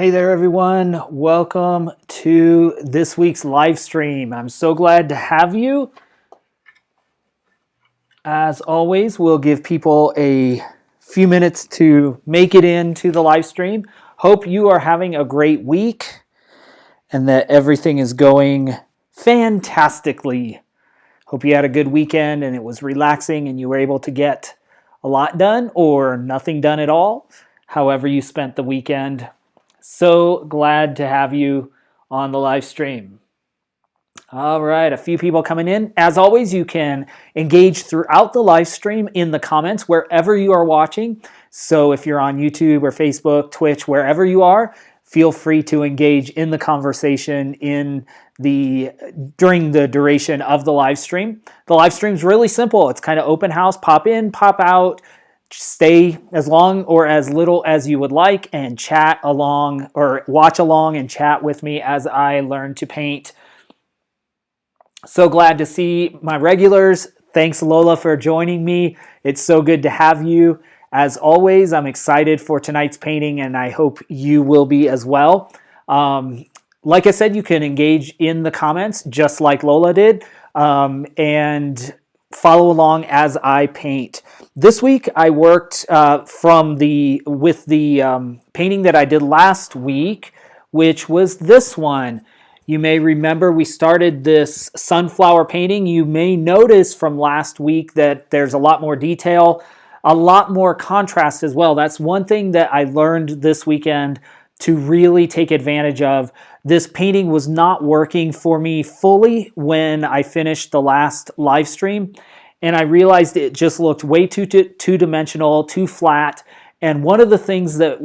Hey there, everyone. Welcome to this week's live stream. I'm so glad to have you. As always, we'll give people a few minutes to make it into the live stream. Hope you are having a great week and that everything is going fantastically. Hope you had a good weekend and it was relaxing and you were able to get a lot done or nothing done at all, however you spent the weekend. So glad to have you on the live stream. All right, a few people coming in. As always, you can engage throughout the live stream in the comments wherever you are watching. So if you're on YouTube or Facebook, Twitch, wherever you are, feel free to engage in the conversation during the duration of the live stream. The live stream is really simple. It's kind of open house, pop in, pop out. Stay as long or as little as you would like and chat along or watch along and chat with me as I learn to paint. So glad to see my regulars. Thanks, Lola, for joining me. It's so good to have you. As always, I'm excited for tonight's painting and I hope you will be as well. Like I said, you can engage in the comments just like Lola did and follow along as I paint. This week I worked with the painting that I did last week, which was this one. You may remember we started this sunflower painting. You may notice from last week that there's a lot more detail, a lot more contrast as well. That's one thing that I learned this weekend to really take advantage of. This painting was not working for me fully when I finished the last live stream, and I realized it just looked way too two-dimensional, too flat. And one of the things that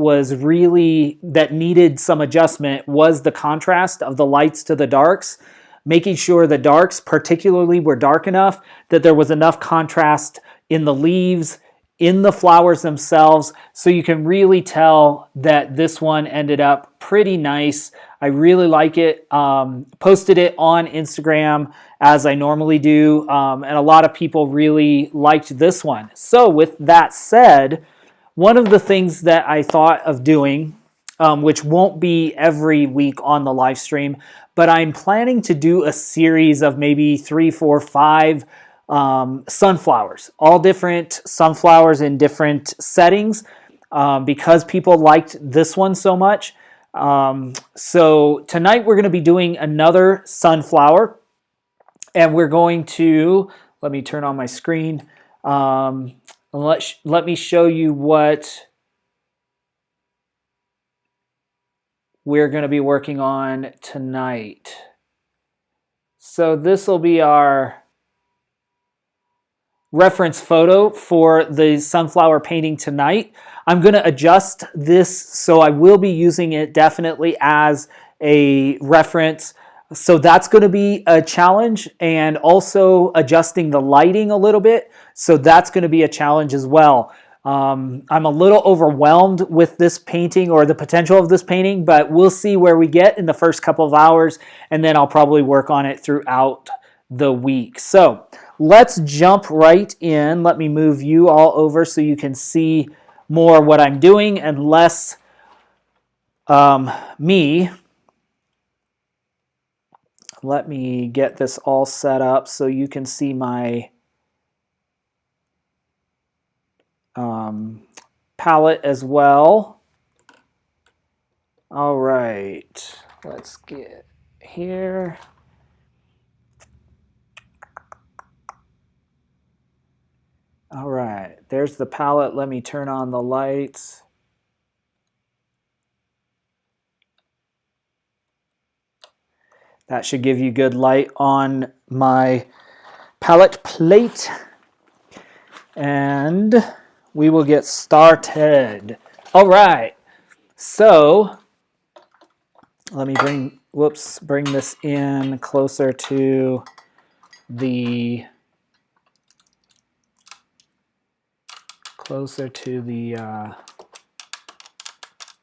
needed some adjustment was the contrast of the lights to the darks, making sure the darks particularly were dark enough that there was enough contrast in the leaves, in the flowers themselves, so you can really tell that this one ended up pretty nice. I really like it. Posted it on Instagram as I normally do, and a lot of people really liked this one. So with that said, one of the things that I thought of doing, which won't be every week on the live stream, but I'm planning to do a series of maybe 3, 4, 5 sunflowers, all different sunflowers in different settings, because people liked this one so much. So tonight we're going to be doing another sunflower, and we're going to, let me turn on my screen. Let me show you what we're going to be working on tonight. So this will be our reference photo for the sunflower painting tonight. I'm going to adjust this, so I will be using it definitely as a reference. So that's going to be a challenge, and also adjusting the lighting a little bit. So that's going to be a challenge as well. I'm a little overwhelmed with this painting or the potential of this painting, but we'll see where we get in the first couple of hours, and then I'll probably work on it throughout the week. So let's jump right in. Let me move you all over so you can see more what I'm doing and less me. Let me get this all set up so you can see my palette as well. All right, let's get here. All right, there's the palette. Let me turn on the lights. That should give you good light on my palette plate. And we will get started. All right, so let me bring this in closer to the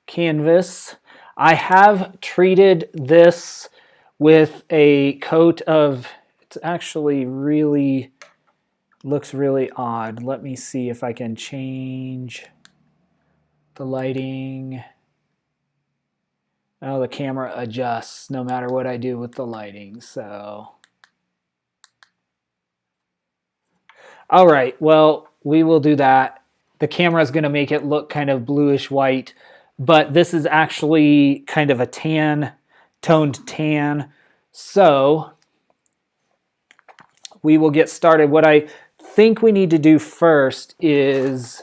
canvas. I have treated this with a coat of, it's actually really looks really odd. Let me see if I can change the lighting. Oh, the camera adjusts no matter what I do with the lighting, so. All right, well, we will do that. The camera is going to make it look kind of bluish white, but this is actually kind of a tan, toned tan. So we will get started. What I think we need to do first is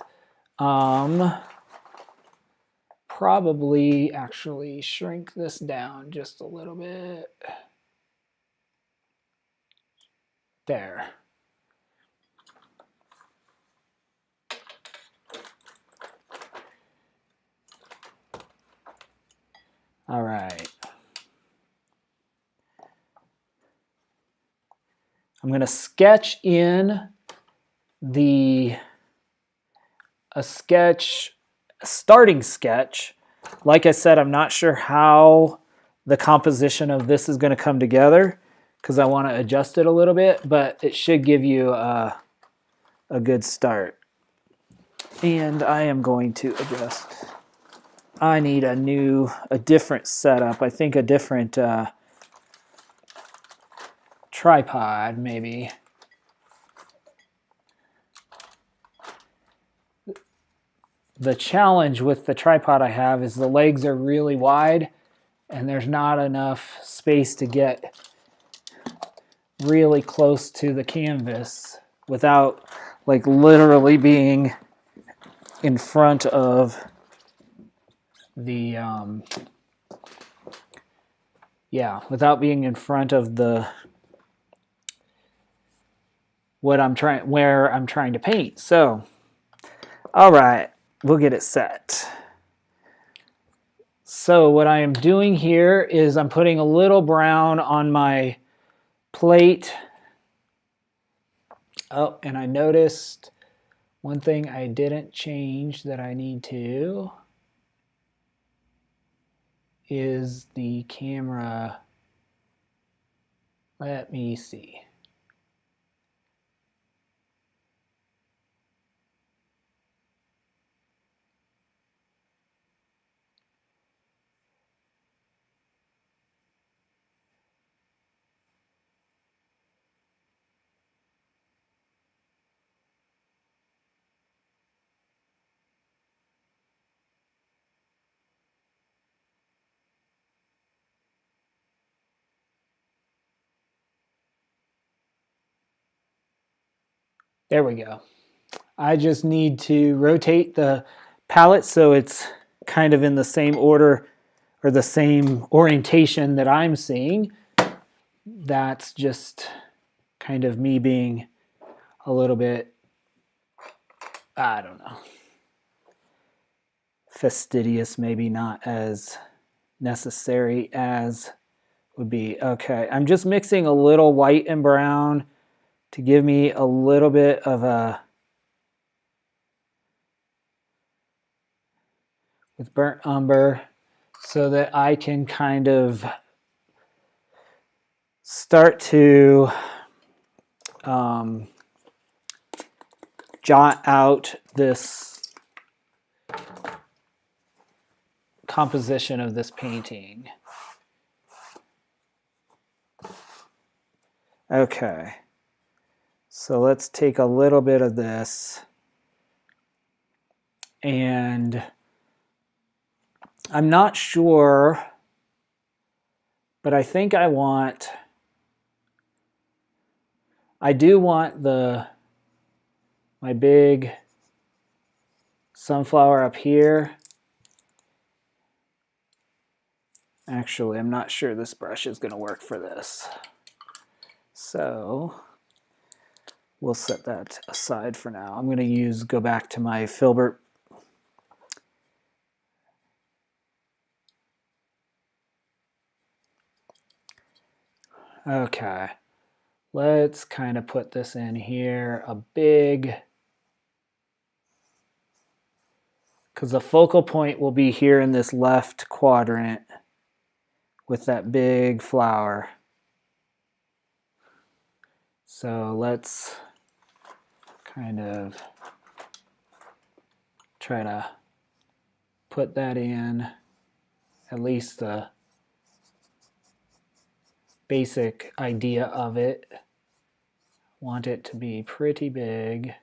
probably actually shrink this down just a little bit. There. All right. I'm going to sketch in a starting sketch. Like I said, I'm not sure how the composition of this is going to come together because I want to adjust it a little bit, but it should give you a good start. And I am going to adjust. I need a different setup. I think a different tripod, maybe. The challenge with the tripod I have is the legs are really wide and there's not enough space to get really close to the canvas without like literally being in front of the without being in front of the where I'm trying to paint. So, all right, we'll get it set. So what I am doing here is I'm putting a little brown on my plate. Oh, and I noticed one thing I didn't change that I need to is the camera. Let me see. There we go. I just need to rotate the palette so it's kind of in the same order or the same orientation that I'm seeing. That's just kind of me being a little bit, I don't know, fastidious, maybe not as necessary as would be. Okay, I'm just mixing a little white and brown to give me a little bit of a, with burnt umber, so that I can kind of start to jot out this composition of this painting. Okay, so let's take a little bit of this, and I'm not sure, but I think I do want my big sunflower up here. Actually, I'm not sure this brush is going to work for this. So we'll set that aside for now. I'm going to go back to my filbert. Okay, let's kind of put this in here, because the focal point will be here in this left quadrant with that big flower. So let's kind of try to put that in at least the basic idea of it. Want it to be pretty big.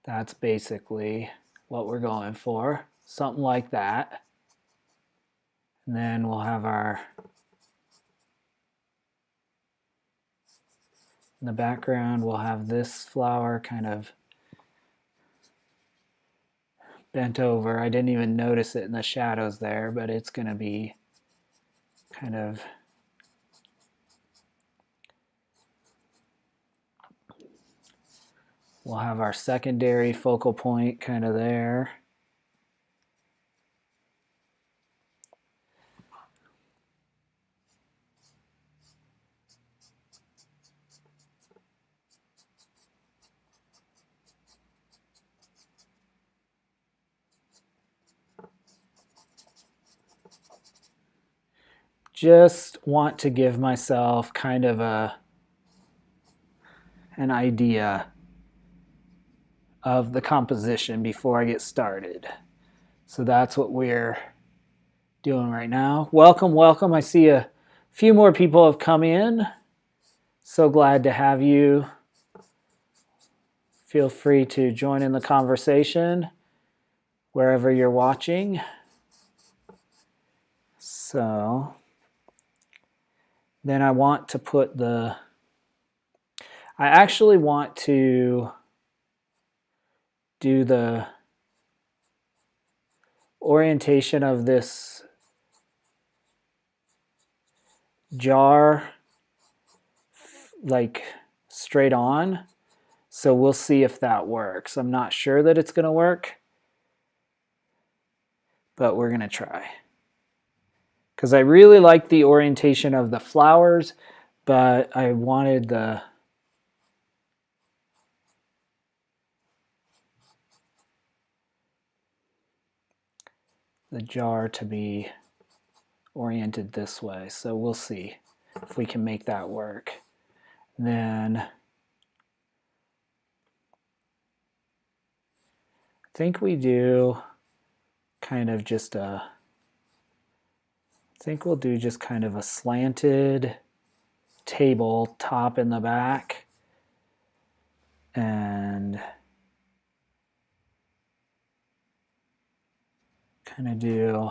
That's basically what we're going for, something like that. And then we'll have our, in the background, we'll have this flower kind of bent over. I didn't even notice it in the shadows there, but it's going to be kind of we'll have our secondary focal point kind of there. Just want to give myself kind of an idea of the composition before I get started. So that's what we're doing right now. Welcome, welcome. I see a few more people have come in. So glad to have you. Feel free to join in the conversation wherever you're watching. So then I want to put I actually want to do the orientation of this jar like straight on. So we'll see if that works. I'm not sure that it's going to work, but we're going to try. Because I really like the orientation of the flowers, but I wanted the jar to be oriented this way. So we'll see if we can make that work. Then I think we do kind of just I think we'll do just kind of a slanted table, top and the back. And kind of do,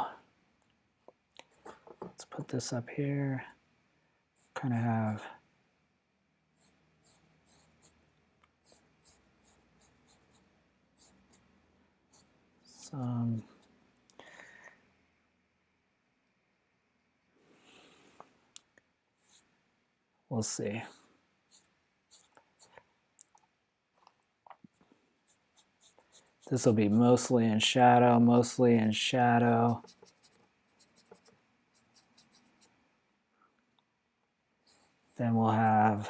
let's put this up here, kind of have some we'll see. This will be mostly in shadow, mostly in shadow. Then we'll have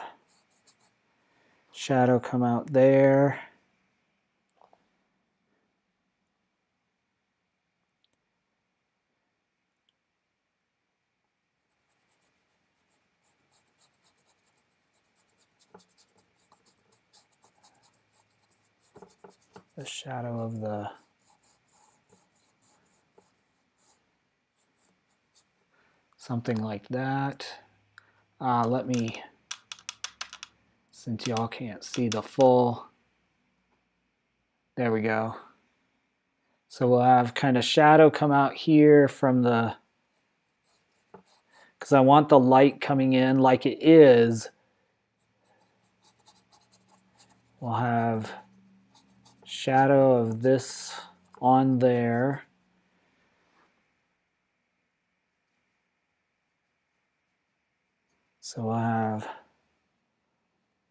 shadow come out there. The shadow of the something like that. Let me, since y'all can't see the full, there we go. So we'll have kind of shadow come out here from the, because I want the light coming in like it is. We'll have shadow of this on there. So we'll have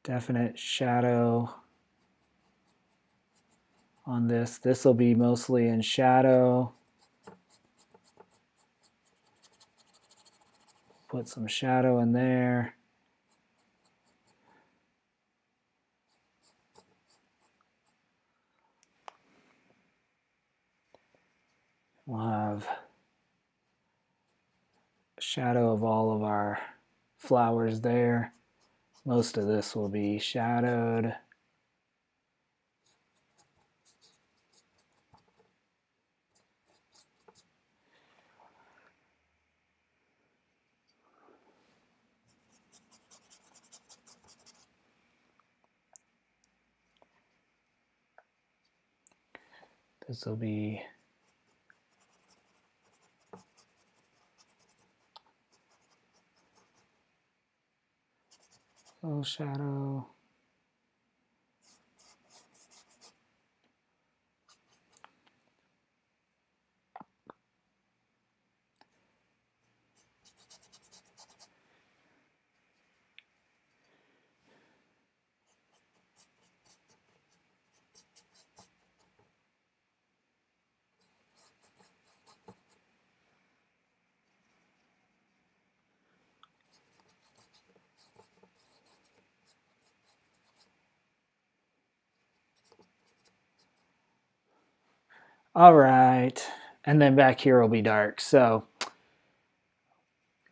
definite shadow on this. This will be mostly in shadow. Put some shadow in there. We'll have shadow of all of our flowers there. Most of this will be shadowed. This will be little shadow. All right, and then back here will be dark. So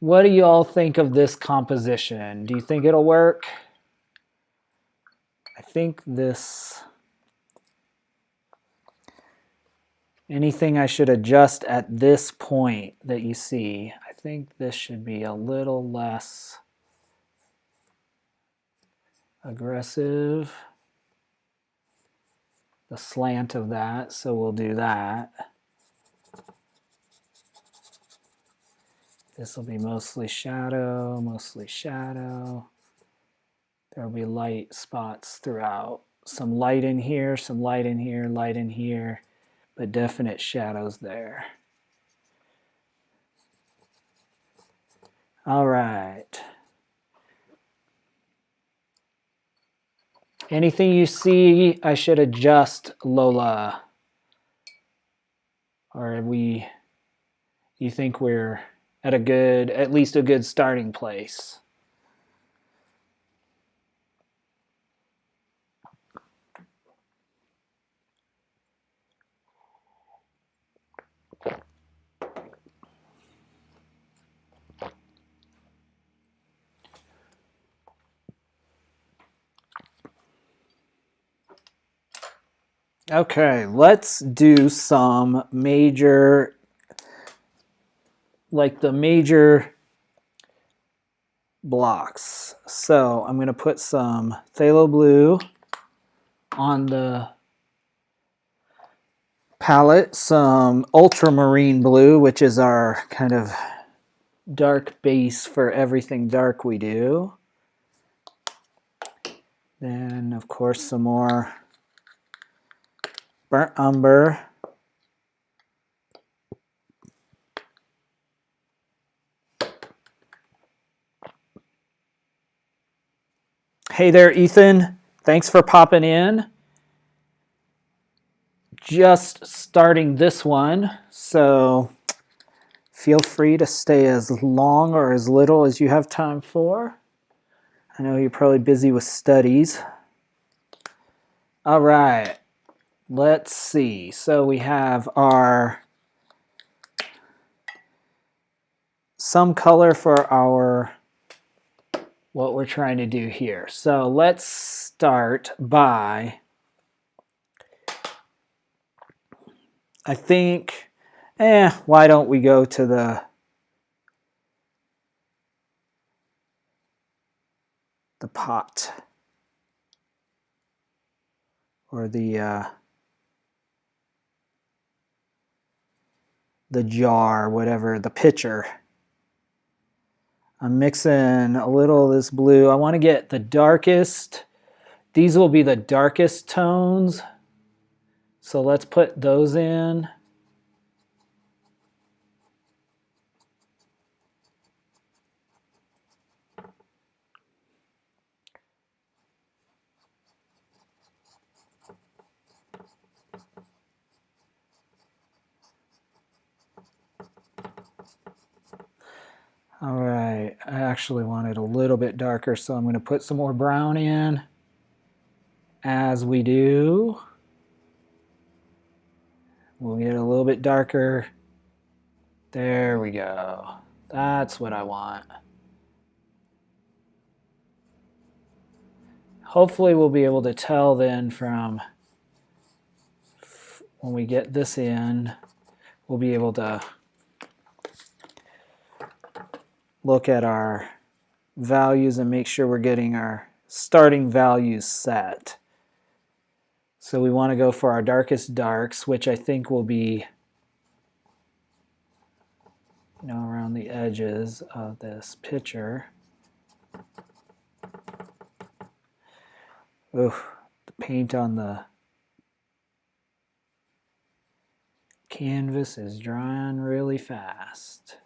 what do you all think of this composition? Do you think it'll work? I think this, anything I should adjust at this point that you see, I think this should be a little less aggressive, the slant of that, so we'll do that. This will be mostly shadow, mostly shadow. There'll be light spots throughout. Some light in here, some light in here, light in here, but definite shadows there. All right. Anything you see I should adjust, Lola? Or you think we're at at least a good starting place? Okay, let's do some major, like the major blocks. So I'm going to put some phthalo blue on the palette, some ultramarine blue, which is our kind of dark base for everything dark we do. Then, of course, some more burnt umber. Hey there, Ethan. Thanks for popping in. Just starting this one, so feel free to stay as long or as little as you have time for. I know you're probably busy with studies. All right, let's see. So we have some color for what we're trying to do here. So let's start by, I think, why don't we go to the pot or the jar, whatever, the pitcher. I'm mixing a little of this blue. I want to get the darkest. These will be the darkest tones. So let's put those in. All right, I actually want it a little bit darker, so I'm going to put some more brown in as we do. We'll get a little bit darker. There we go. That's what I want. hopefully we'll be able to tell then from when we get this in, we'll be able to look at our values and make sure we're getting our starting values set. So we want to go for our darkest darks, which I think will be, you know, around the edges of this picture. Ooh, the paint on the canvas is drying really fast.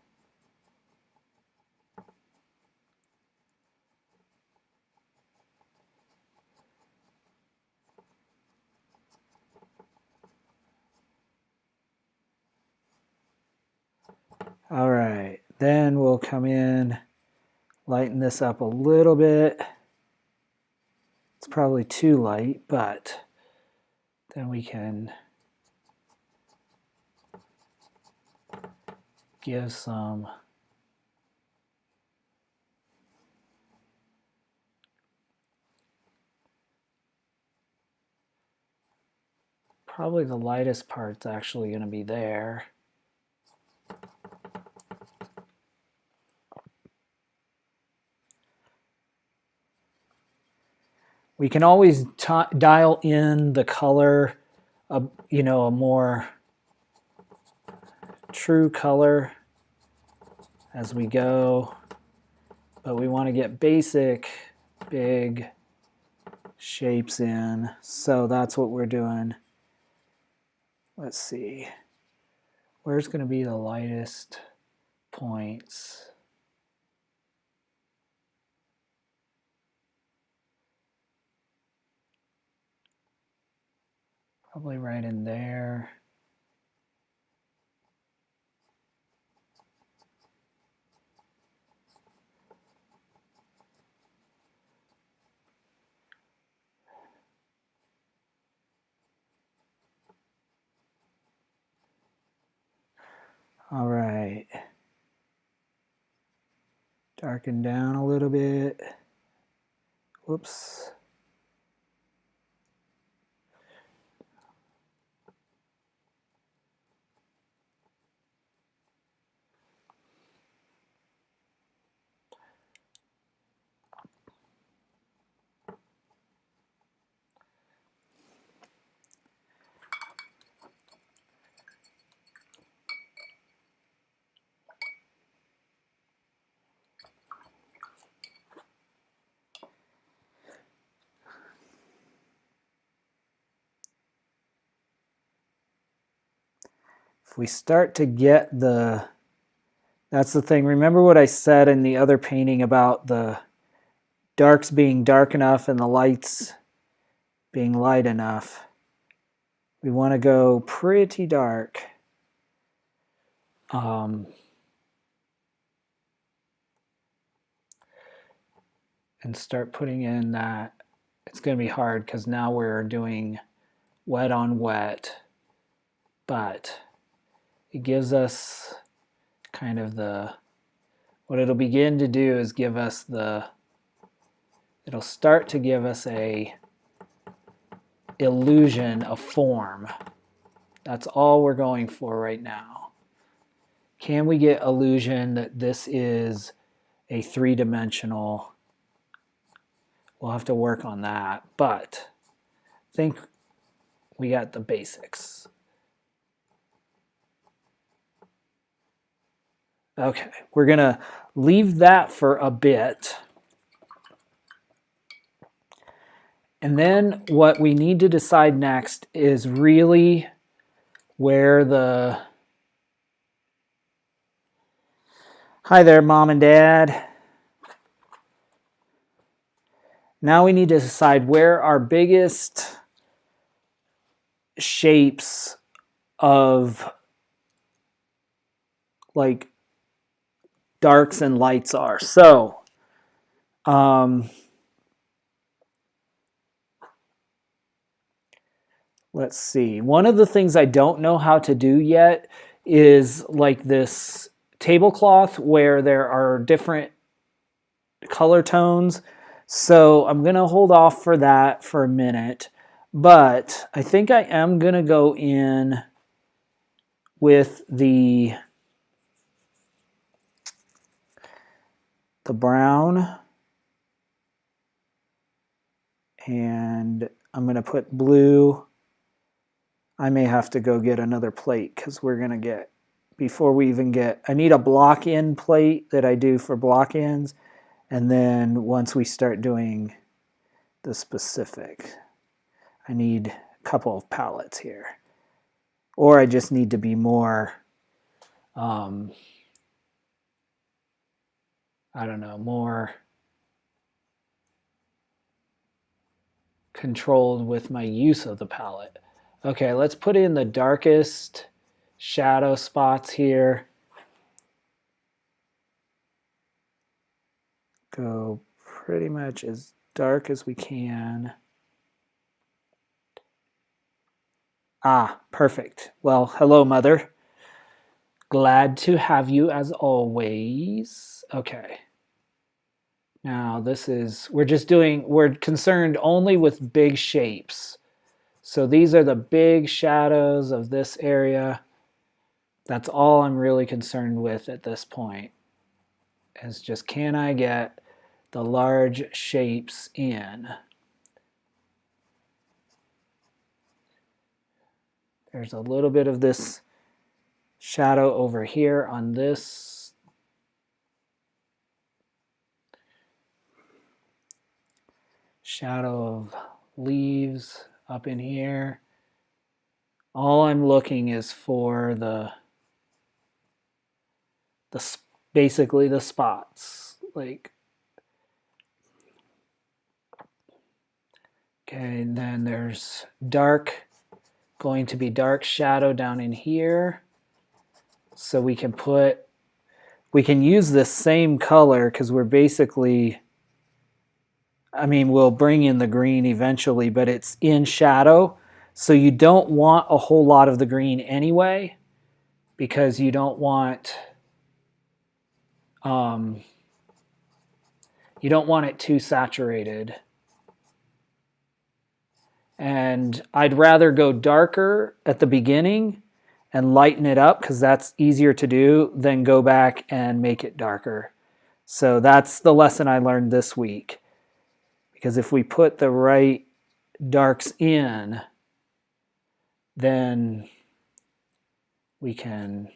All right, then we'll come in, lighten this up a little bit. It's probably too light, but then we can give some probably the lightest part's actually going to be there. We can always dial in the color, you know, a more true color as we go, but we want to get basic, big shapes in, so that's what we're doing. Let's see, where's going to be the lightest points? Probably right in there. All right. Darken down a little bit. Whoops. If we start to get the, that's the thing. Remember what I said in the other painting about the darks being dark enough and the lights being light enough. We want to go pretty dark. And start putting in that. It's going to be hard because now we're doing wet on wet, but it gives us kind of the, what it'll begin to do is give us the, it'll start to give us a illusion of form. That's all we're going for right now. Can we get illusion that this is a three-dimensional? We'll have to work on that, but I think we got the basics. Okay, we're gonna leave that for a bit. And then what we need to decide next is really where the, hi there, Mom and Dad. Now we need to decide where our biggest shapes of like darks and lights are. So, let's see. One of the things I don't know how to do yet is like this tablecloth where there are different color tones. So I'm going to hold off for that for a minute, but I think I am going to go in with the brown, and I'm going to put blue. I may have to go get another plate because we're going to get, before we even get, I need a block in plate that I do for block ins, and then once we start doing the specific, I need a couple of palettes here. Or I just need to be more, I don't know, more controlled with my use of the palette. Okay, let's put in the darkest shadow spots here. Go pretty much as dark as we can. Ah, perfect. Well, hello, Mother. Glad to have you as always. Okay. Now this is, we're concerned only with big shapes. So these are the big shadows of this area. That's all I'm really concerned with at this point. Is just, can I get the large shapes in? There's a little bit of this shadow over here on this. Shadow of leaves up in here. All I'm looking is for basically the spots. Like, okay, and then there's going to be dark shadow down in here. So we can use this same color because we're basically, I mean, we'll bring in the green eventually, but it's in shadow. So you don't want a whole lot of the green anyway, because you don't want it too saturated. And I'd rather go darker at the beginning and lighten it up because that's easier to do than go back and make it darker. So that's the lesson I learned this week. Because if we put the right darks in, then we can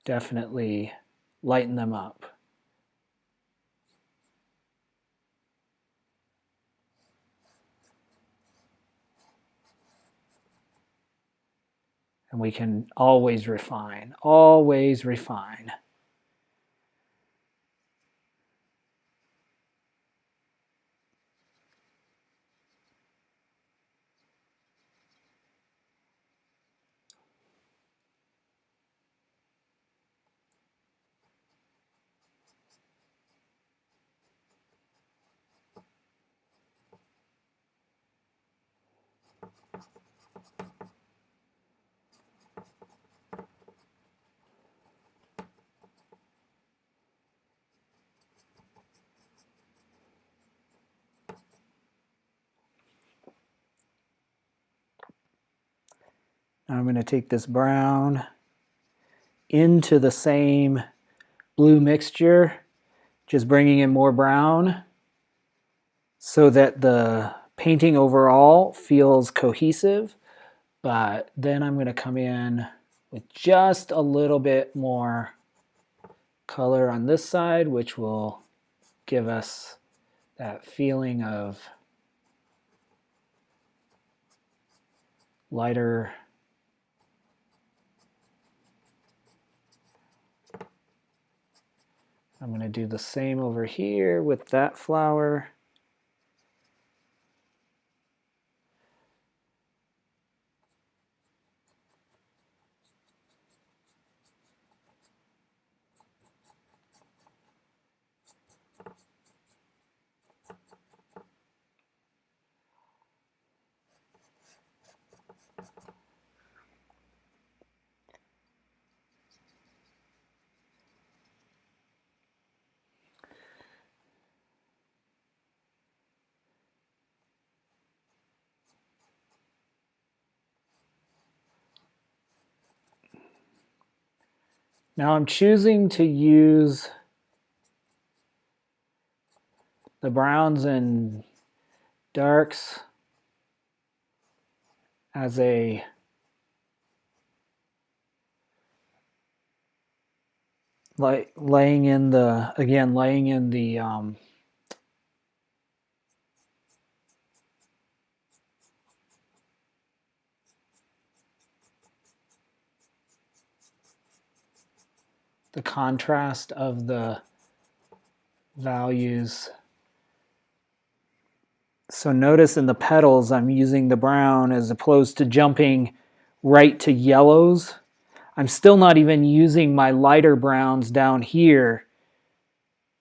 definitely lighten them up. And we can always refine, always refine. Now I'm going to take this brown into the same blue mixture, just bringing in more brown so that the painting overall feels cohesive. But then I'm going to come in with just a little bit more color on this side, which will give us that feeling of lighter. I'm going to do the same over here with that flower. Now I'm choosing to use the browns and darks as a laying in the the contrast of the values. So notice in the petals I'm using the brown as opposed to jumping right to yellows. I'm still not even using my lighter browns down here.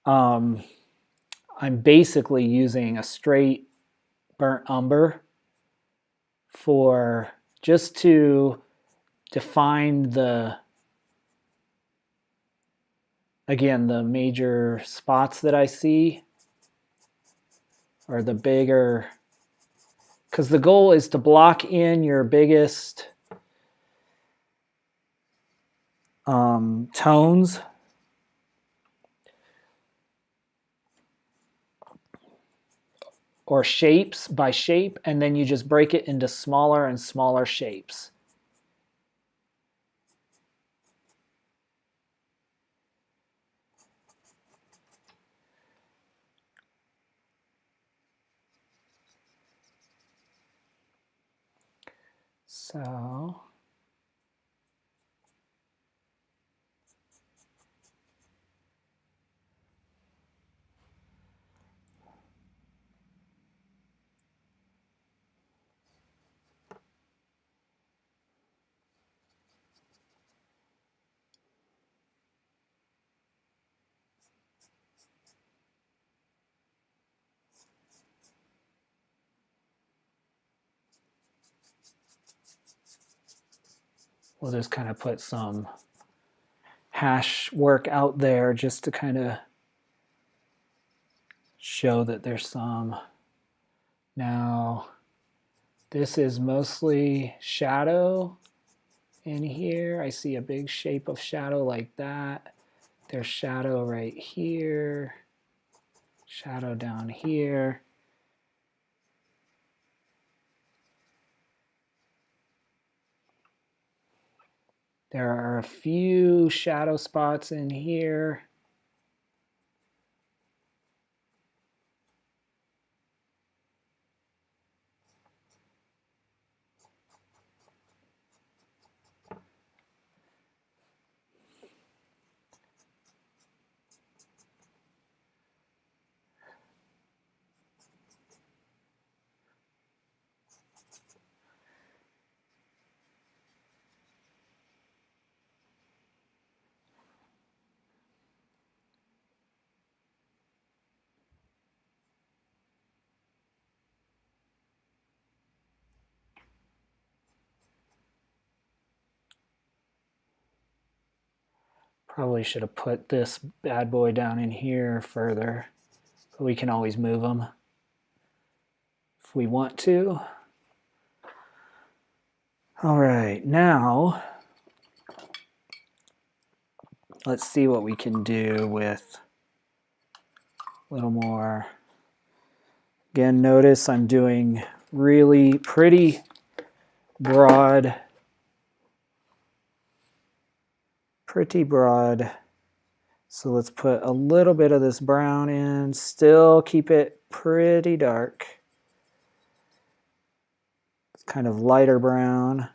I'm basically using a straight burnt umber for just to define the major spots that I see, or the bigger, because the goal is to block in your biggest tones. Or shapes by shape, and then you just break it into smaller and smaller shapes. So we'll just kind of put some hash work out there just to kind of show that there's some. Now, this is mostly shadow in here. I see a big shape of shadow like that. There's shadow right here, shadow down here. There are a few shadow spots in here. Probably should have put this bad boy down in here further, but we can always move them if we want to. All right, now let's see what we can do with a little more. Again, notice I'm doing really pretty broad. So let's put a little bit of this brown in, still keep it pretty dark. It's kind of lighter brown.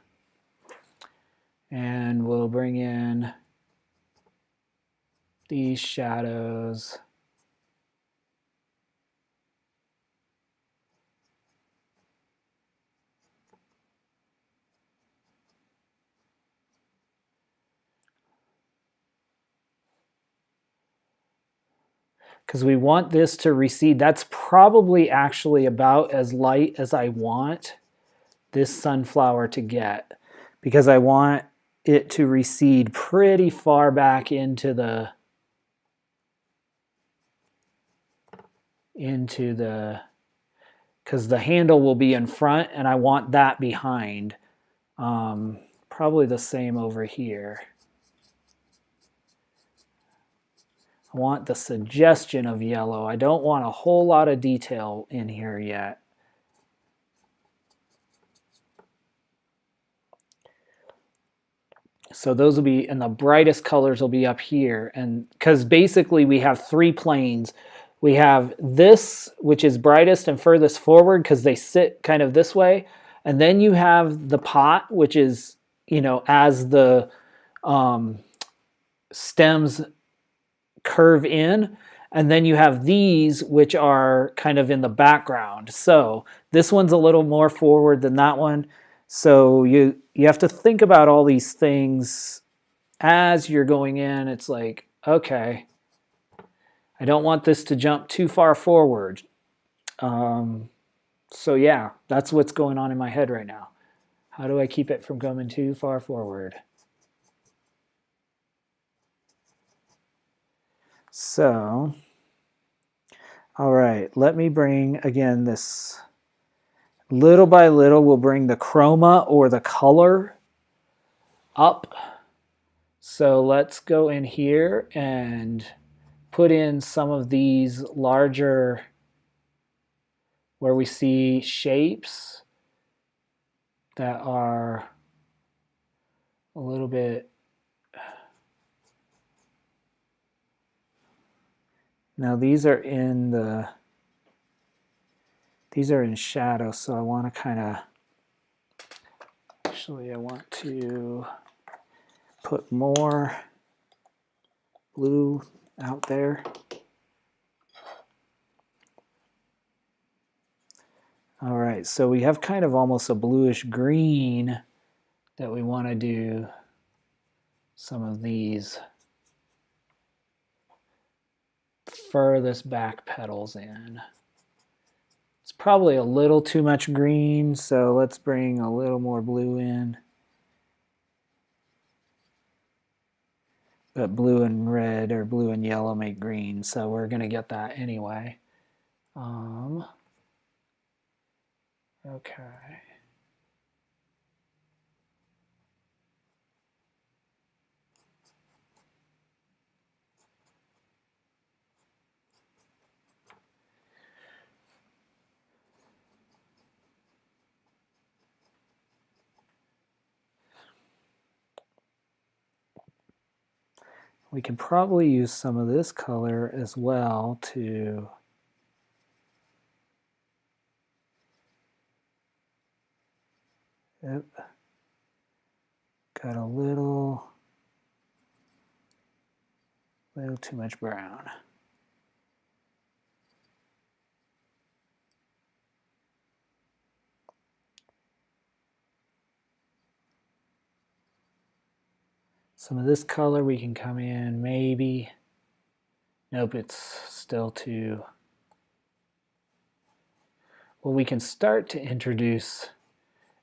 And we'll bring in these shadows. Because we want this to recede. That's probably actually about as light as I want this sunflower to get, because I want it to recede pretty far back into the because the handle will be in front and I want that behind. Probably the same over here. I want the suggestion of yellow. I don't want a whole lot of detail in here yet. So those will be, and the brightest colors will be up here. And because basically we have three planes. We have this, which is brightest and furthest forward because they sit kind of this way. And then you have the pot, which is, you know, as the stems curve in. And then you have these, which are kind of in the background. So this one's a little more forward than that one. So you have to think about all these things as you're going in. It's like, okay, I don't want this to jump too far forward. So yeah, that's what's going on in my head right now. How do I keep it from coming too far forward? So, all right, let me bring, again, this little by little, we'll bring the chroma or the color up. So let's go in here and put in some of these larger, where we see shapes that are a little bit, now these are in the, these are in shadow, so I want to kind of, actually I want to put more blue out there. All right, so we have kind of almost a bluish green that we want to do some of these furthest back petals in. It's probably a little too much green, so let's bring a little more blue in. But blue and red or blue and yellow make green, so we're going to get that anyway. Okay. We can probably use some of this color as well to got a little too much brown. Some of this color we can come in, maybe. Nope, it's still too. Well, we can start to introduce,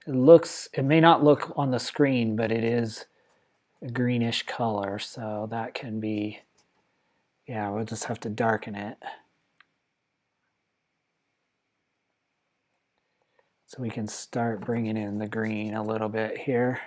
it may not look on the screen, but it is a greenish color, so that can be, yeah, we'll just have to darken it. So we can start bringing in the green a little bit here.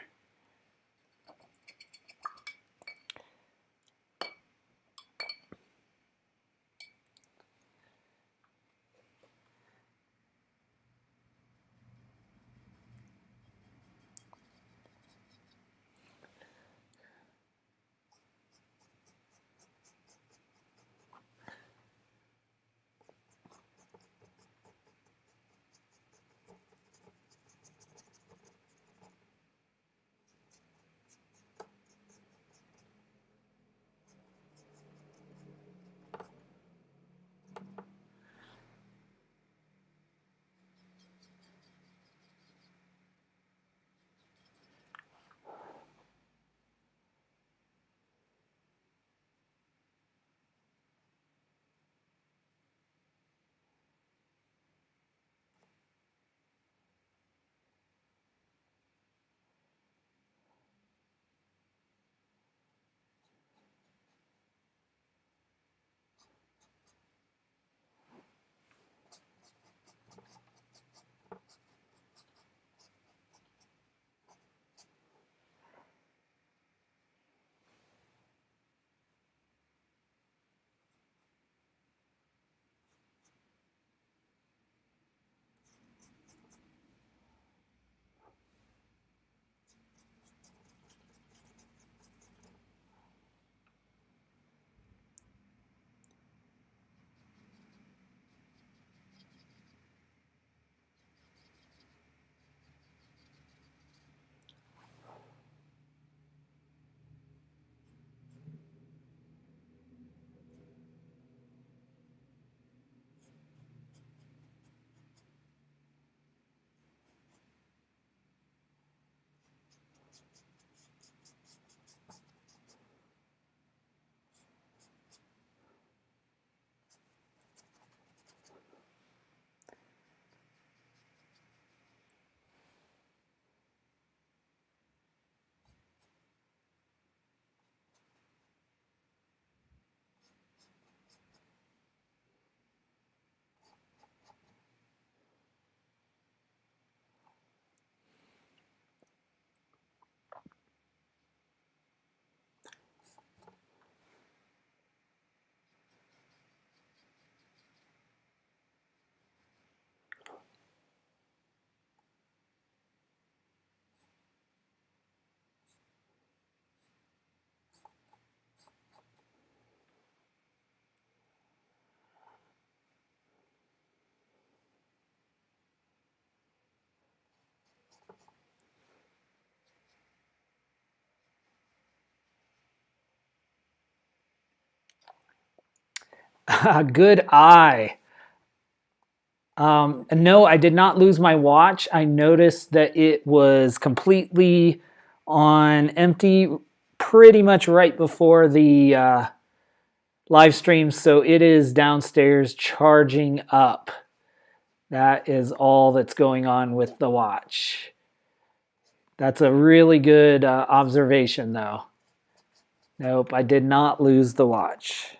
Good eye. No, I did not lose my watch. I noticed that it was completely on empty pretty much right before the live stream, so it is downstairs charging up. That is all that's going on with the watch. That's a really good observation, though. Nope, I did not lose the watch.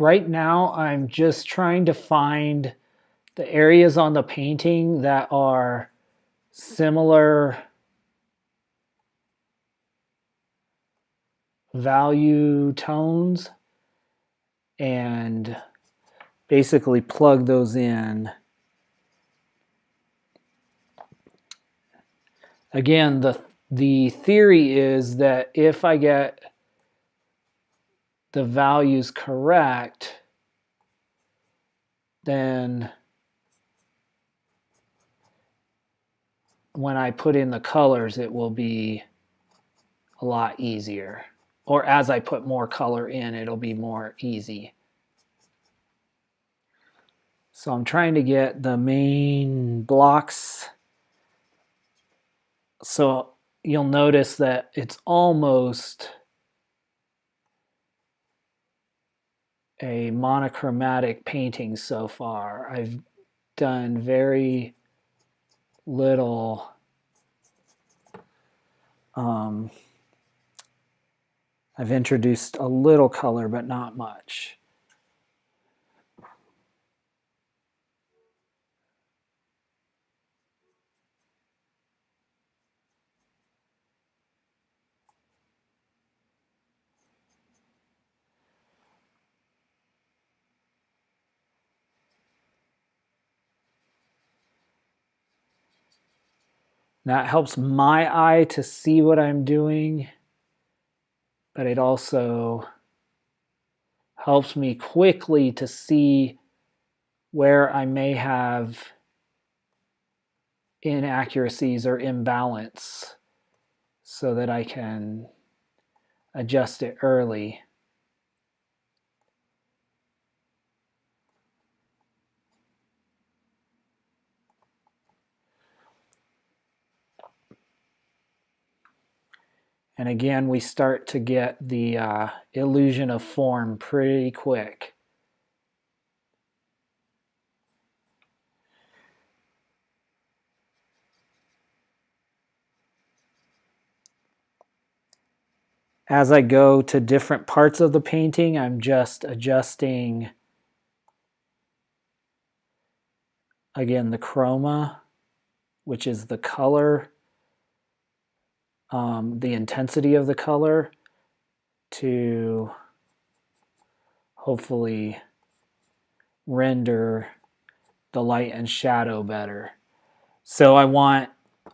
Right now, I'm just trying to find the areas on the painting that are similar value tones and basically plug those in. Again, the theory is that if I get the values correct, then when I put in the colors, it will be a lot easier. Or as I put more color in, it'll be more easy. So I'm trying to get the main blocks. So you'll notice that it's almost a monochromatic painting so far. I've done very little I've introduced a little color, but not much. That helps my eye to see what I'm doing, but it also helps me quickly to see where I may have inaccuracies or imbalance so that I can adjust it early. And again, we start to get the illusion of form pretty quick. As I go to different parts of the painting, I'm just adjusting, again, the chroma, which is the color, the intensity of the color, to hopefully render the light and shadow better. So I want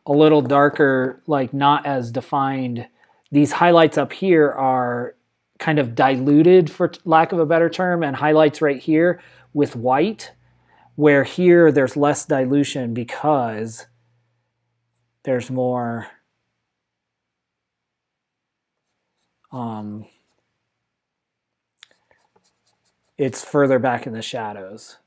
a little darker, like not as defined. These highlights up here are kind of diluted, for lack of a better term, and highlights right here with white, where here there's less dilution because there's more it's further back in the shadows.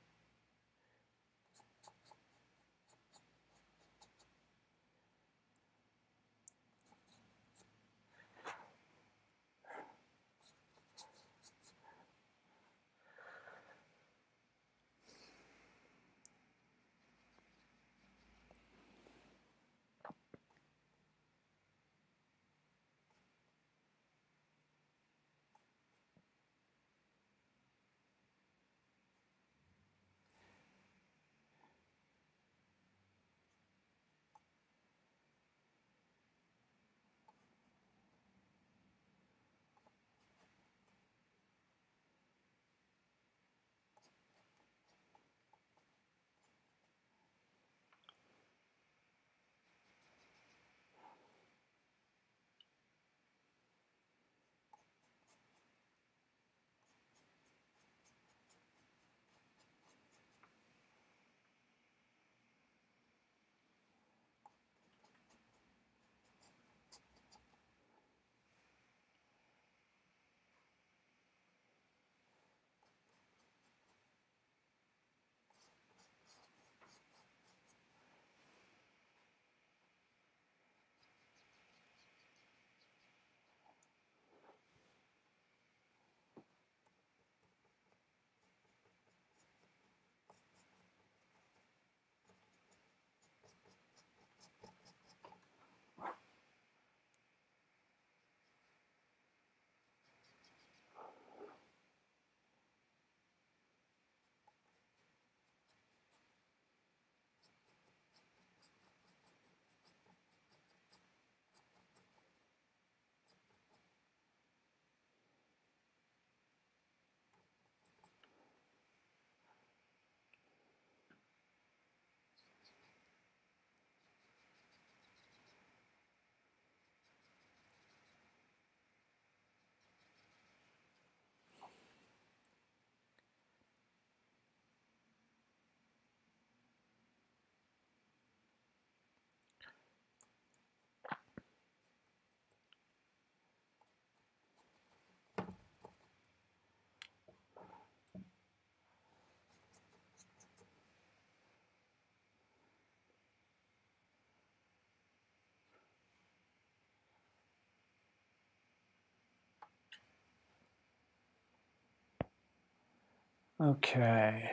Okay.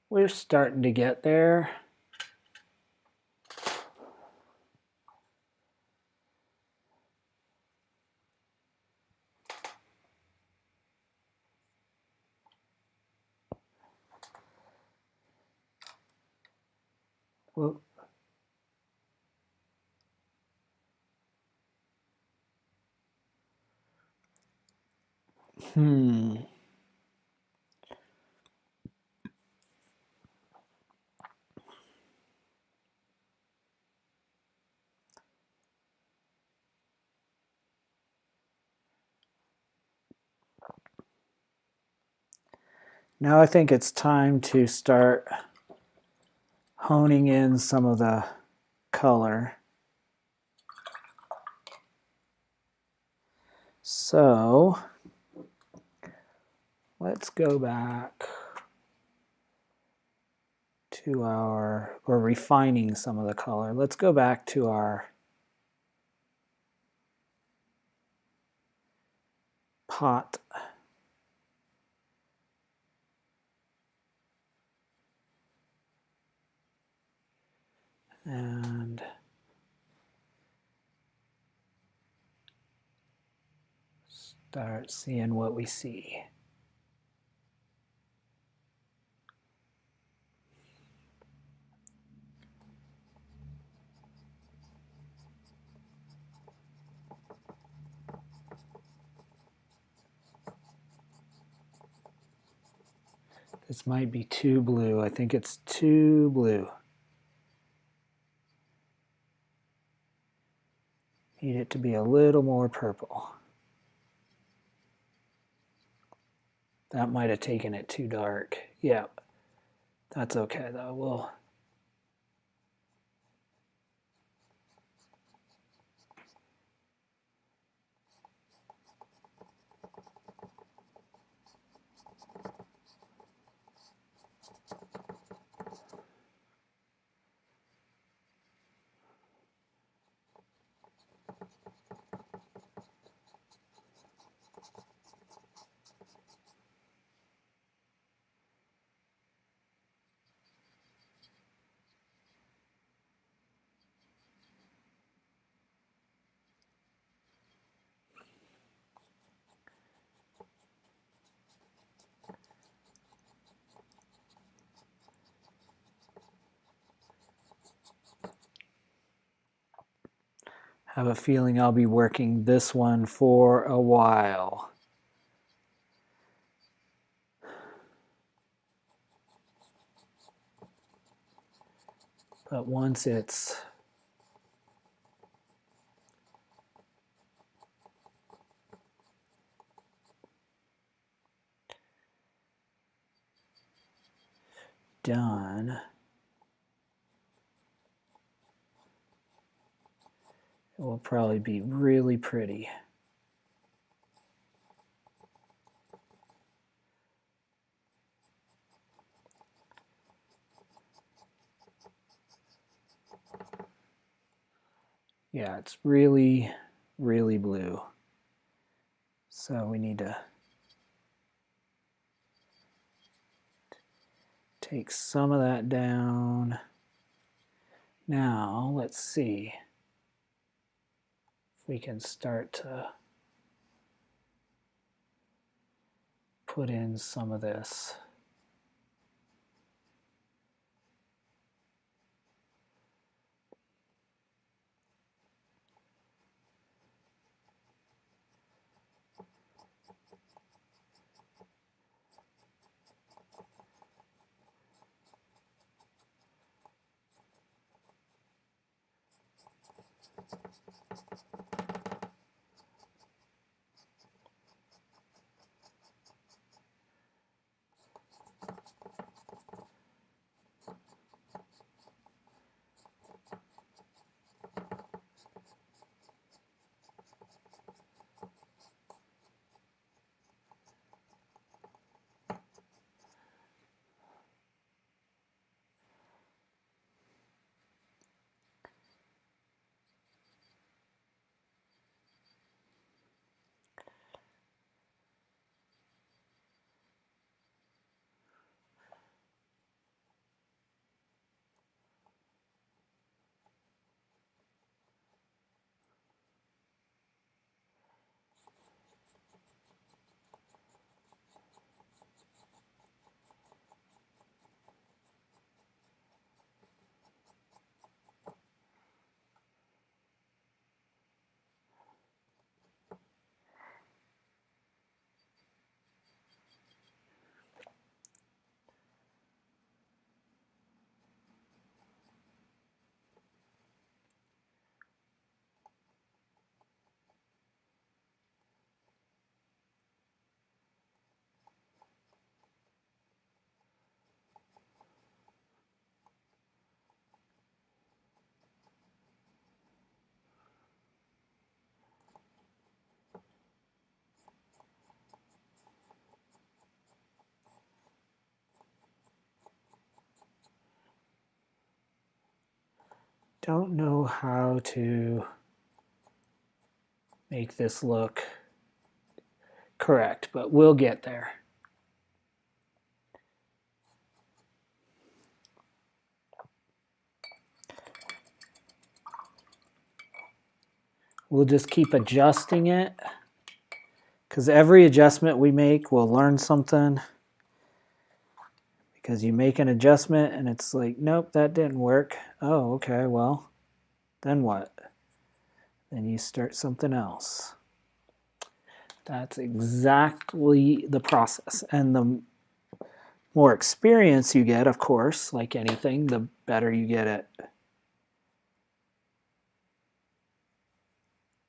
We're starting to get there. Well, Now I think it's time to start honing in some of the color. So let's go back to we're refining some of the color. Let's go back to our hot. And start seeing what we see. This might be too blue. I think it's too blue. Need it to be a little more purple. That might have taken it too dark. Yeah, that's okay though. We'll have a feeling I'll be working this one for a while. But once it's done, it will probably be really pretty. Yeah, it's really, really blue. So we need to take some of that down. Now, let's see if we can start to put in some of this. Don't know how to make this look Correct, but we'll get there. We'll just keep adjusting it, because every adjustment we make, we'll learn something. Because you make an adjustment and it's like, nope, that didn't work. Oh, okay, well, then what? Then you start something else. That's exactly the process. And the more experience you get, of course, like anything, the better you get at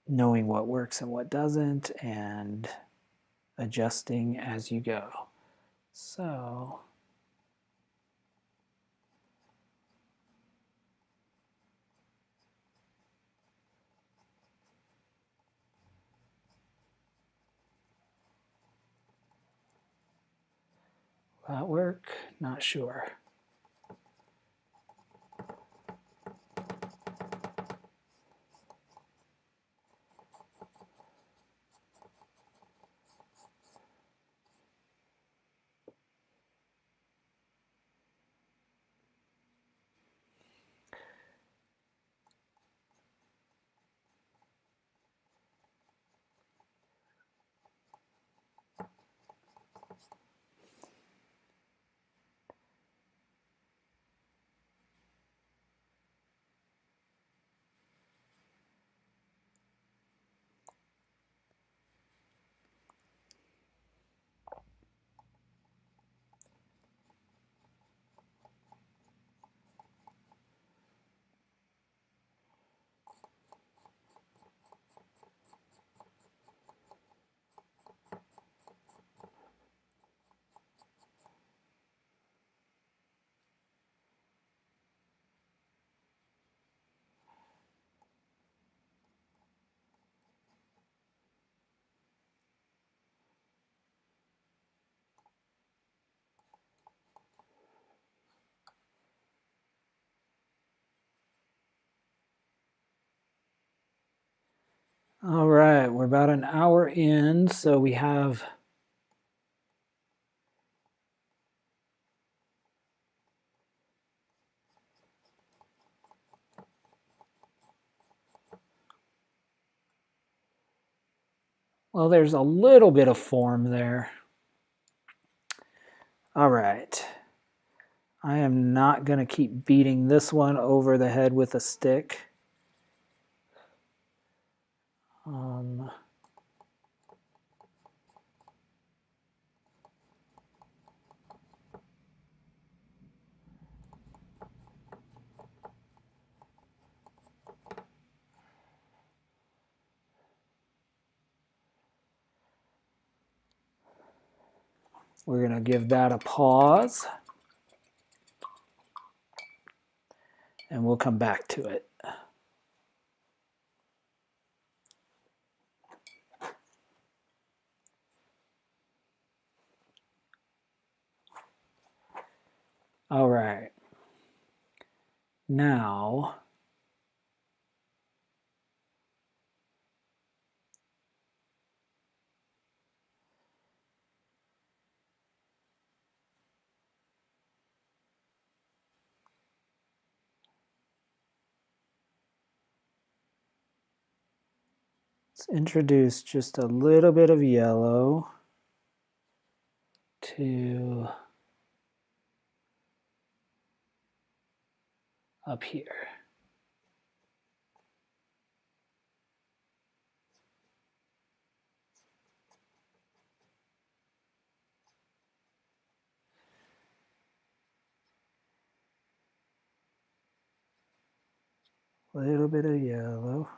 knowing what works and what doesn't and adjusting as you go. So will that work? Not sure. All right, we're about an hour in, so we have well, there's a little bit of form there. All right. I am not going to keep beating this one over the head with a stick. We're going to give that a pause. And we'll come back to it. All right. Now, let's introduce just a little bit of yellow to up here. A little bit of yellow.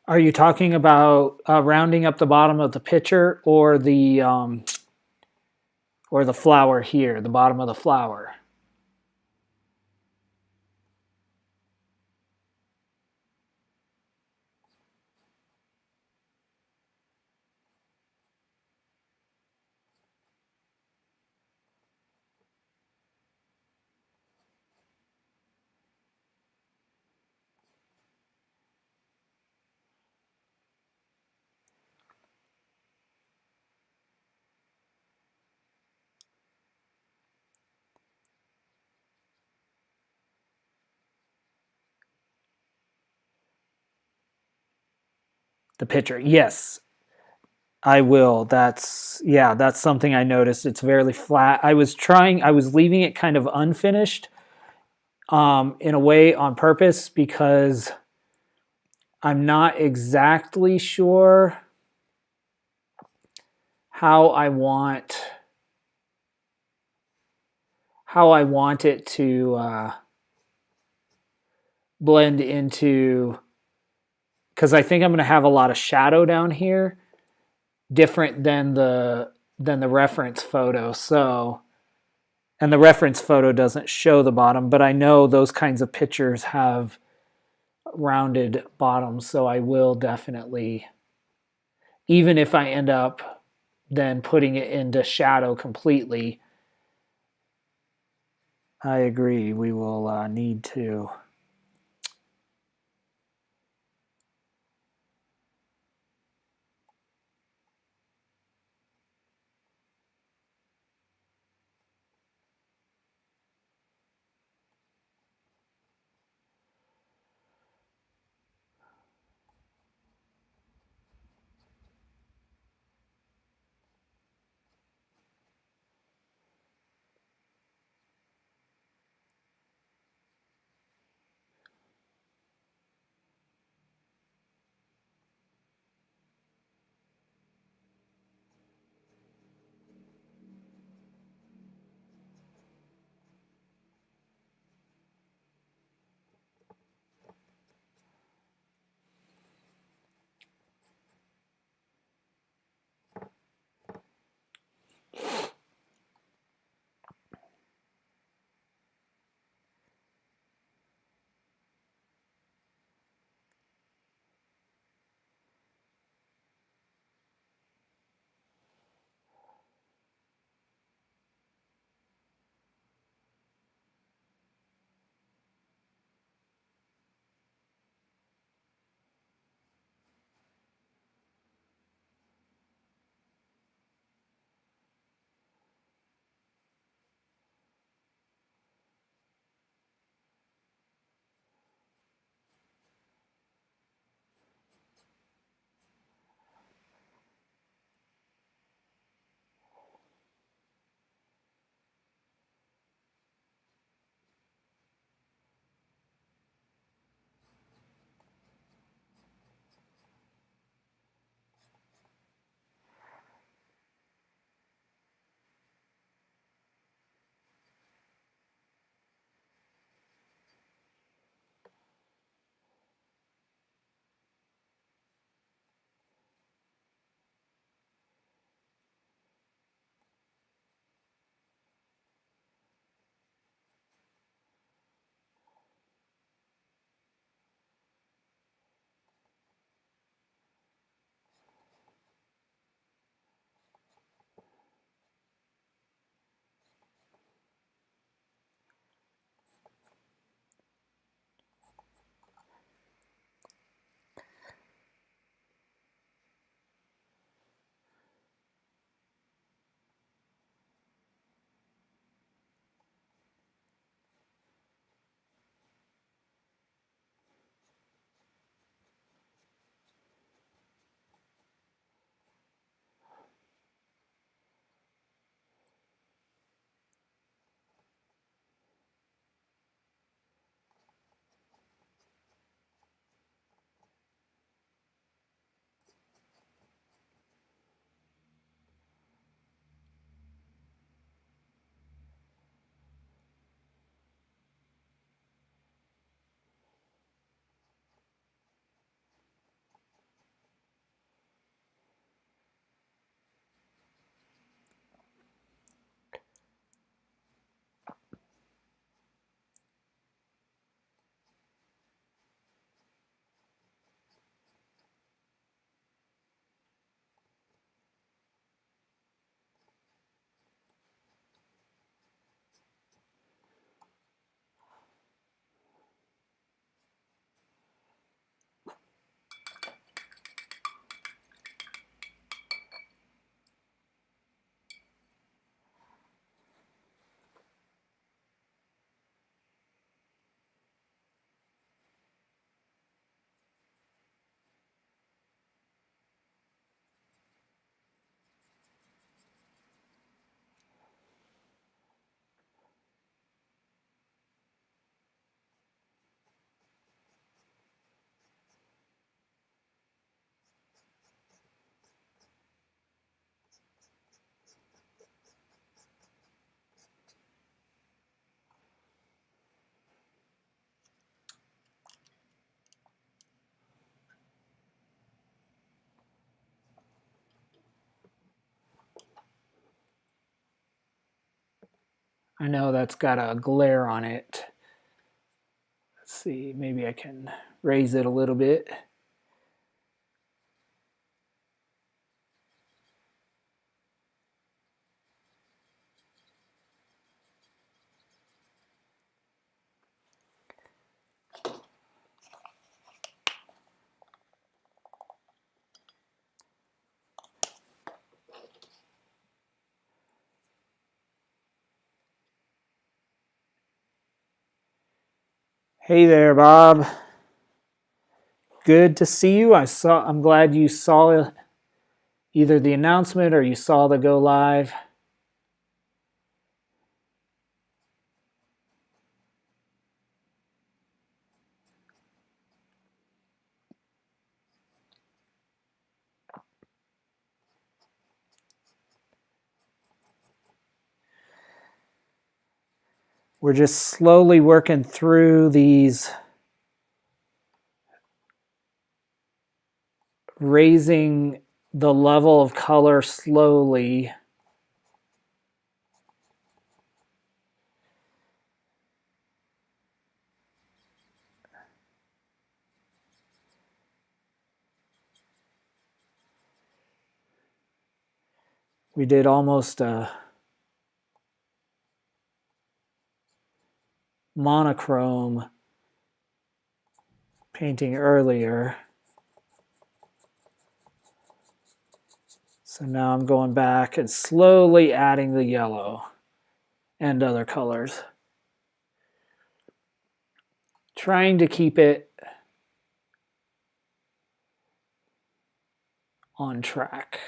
Are you talking about rounding up the bottom of the pitcher or the flower here, the bottom of the flower? The pitcher. Yes, I will. That's something I noticed. It's very flat. I was leaving it kind of unfinished in a way on purpose because I'm not exactly sure how I want it to blend into, because I think I'm going to have a lot of shadow down here, different than the reference photo. So, and the reference photo doesn't show the bottom, but I know those kinds of pictures have rounded bottoms, so I will definitely, even if I end up then putting it into shadow completely, I agree. We will need to. I know that's got a glare on it. Let's see, maybe I can raise it a little bit. Hey there, Bob. Good to see you. I'm glad you saw either the announcement or you saw the go live. We're just slowly working through these, raising the level of color slowly. We did almost a monochrome painting earlier. So now I'm going back and slowly adding the yellow and other colors. Trying to keep it on track.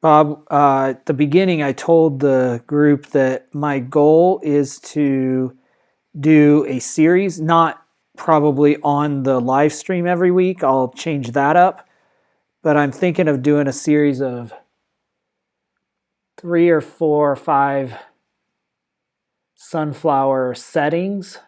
Bob, at the beginning, I told the group that my goal is to do a series, not probably on the live stream every week. I'll change that up. But I'm thinking of doing a series of 3 or 4 or 5 sunflower settings.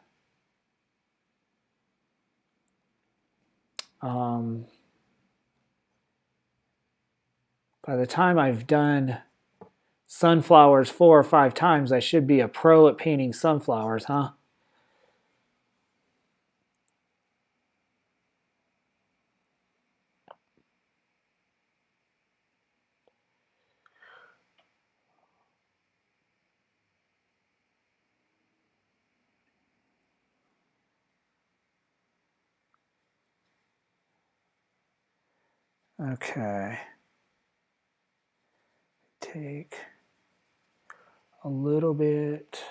By the time I've done sunflowers 4 or 5 times, I should be a pro at painting sunflowers, huh? Okay. Take a little bit.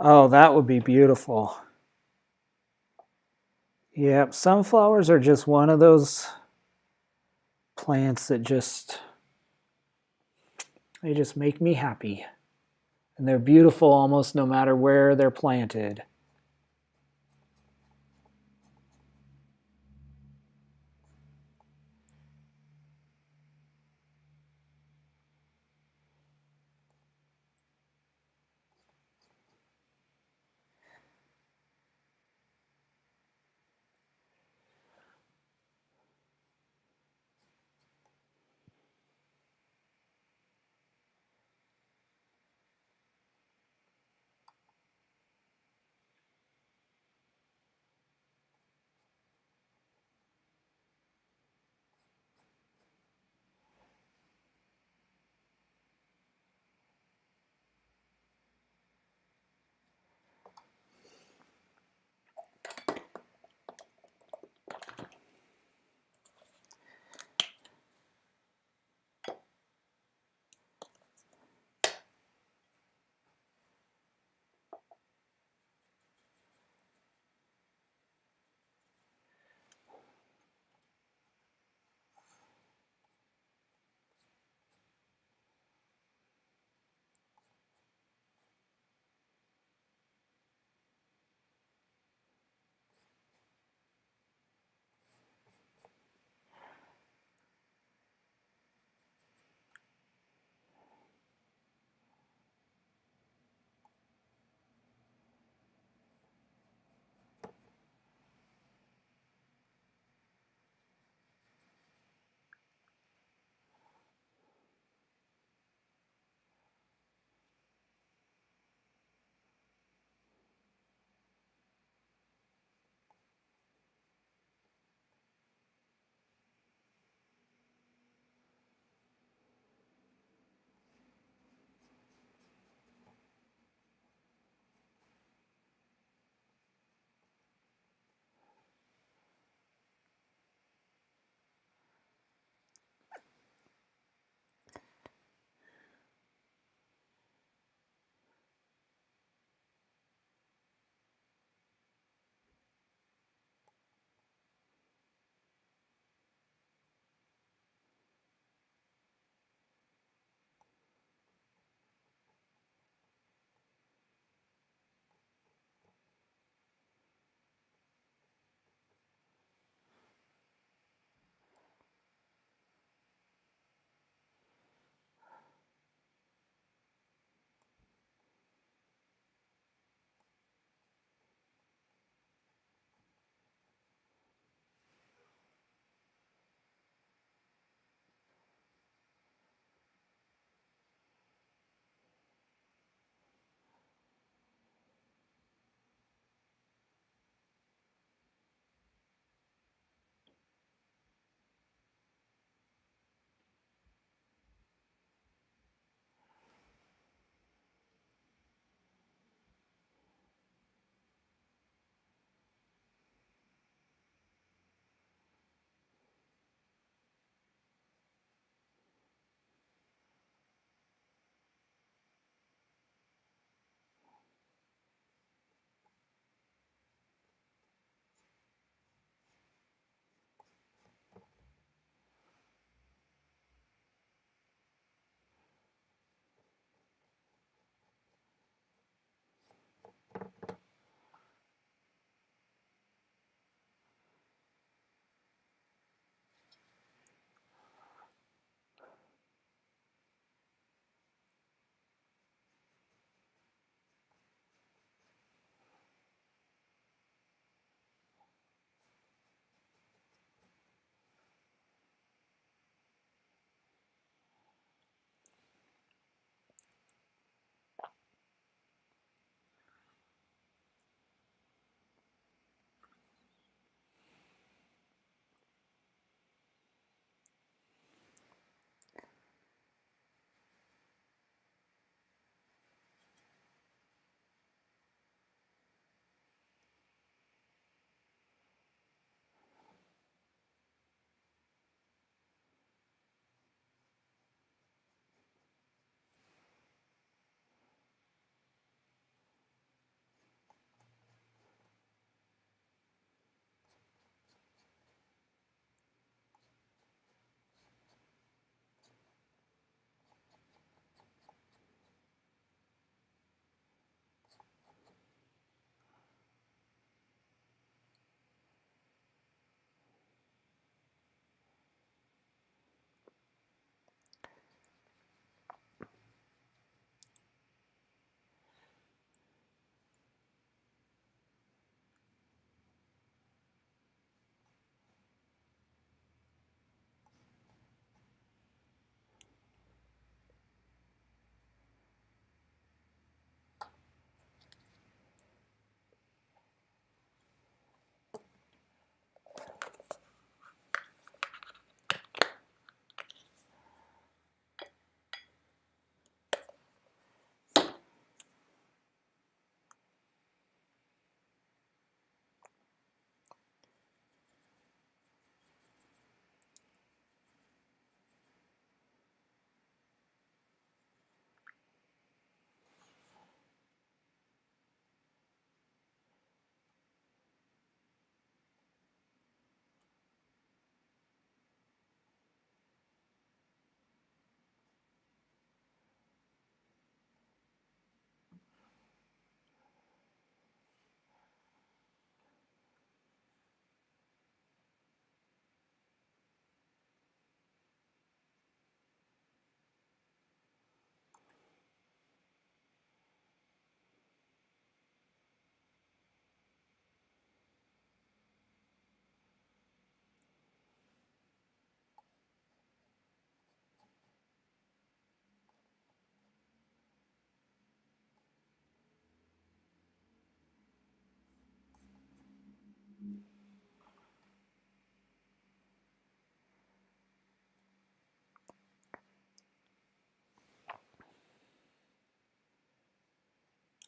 Oh, that would be beautiful. Yep, sunflowers are just one of those plants that they just make me happy. And they're beautiful almost no matter where they're planted.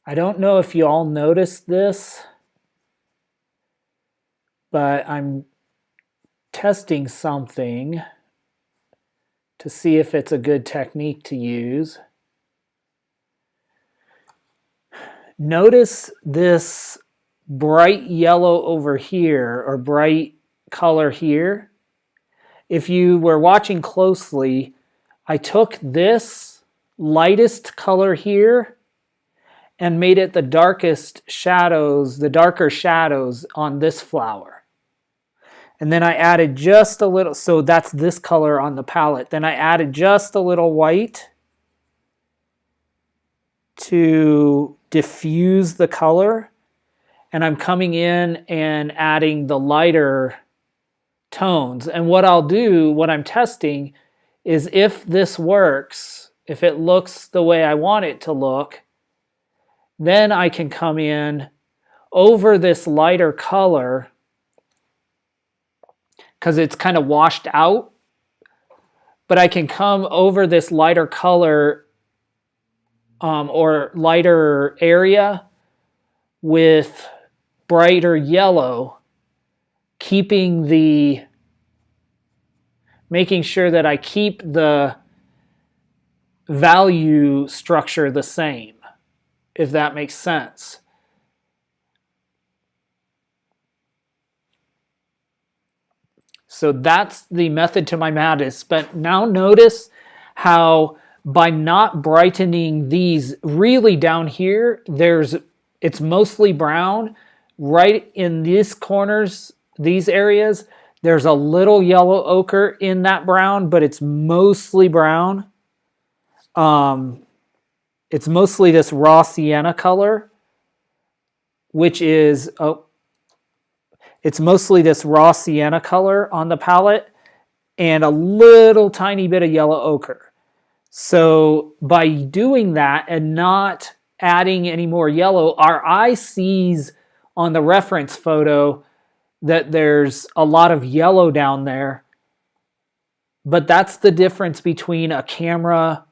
I don't know if you all noticed this, but I'm testing something to see if it's a good technique to use. Notice this bright yellow over here, or bright color here. If you were watching closely, I took this lightest color here and made it the darkest shadows, the darker shadows on this flower. And then I added just a little, so that's this color on the palette. Then I added just a little white to diffuse the color. And I'm coming in and adding the lighter tones. And what I'll do, what I'm testing, is if this works, if it looks the way I want it to look, then I can come in over this lighter color because it's kind of washed out, but I can come over this lighter color or lighter area with brighter yellow, making sure that I keep the value structure the same, if that makes sense. So that's the method to my madness. But now notice how by not brightening these really down here, it's mostly brown. Right in these corners, these areas, there's a little yellow ochre in that brown, but it's mostly brown. It's mostly this raw sienna color, which is, it's mostly this raw sienna color on the palette and a little tiny bit of yellow ochre. So by doing that and not adding any more yellow, our eye sees on the reference photo that there's a lot of yellow down there. But that's the difference between a camera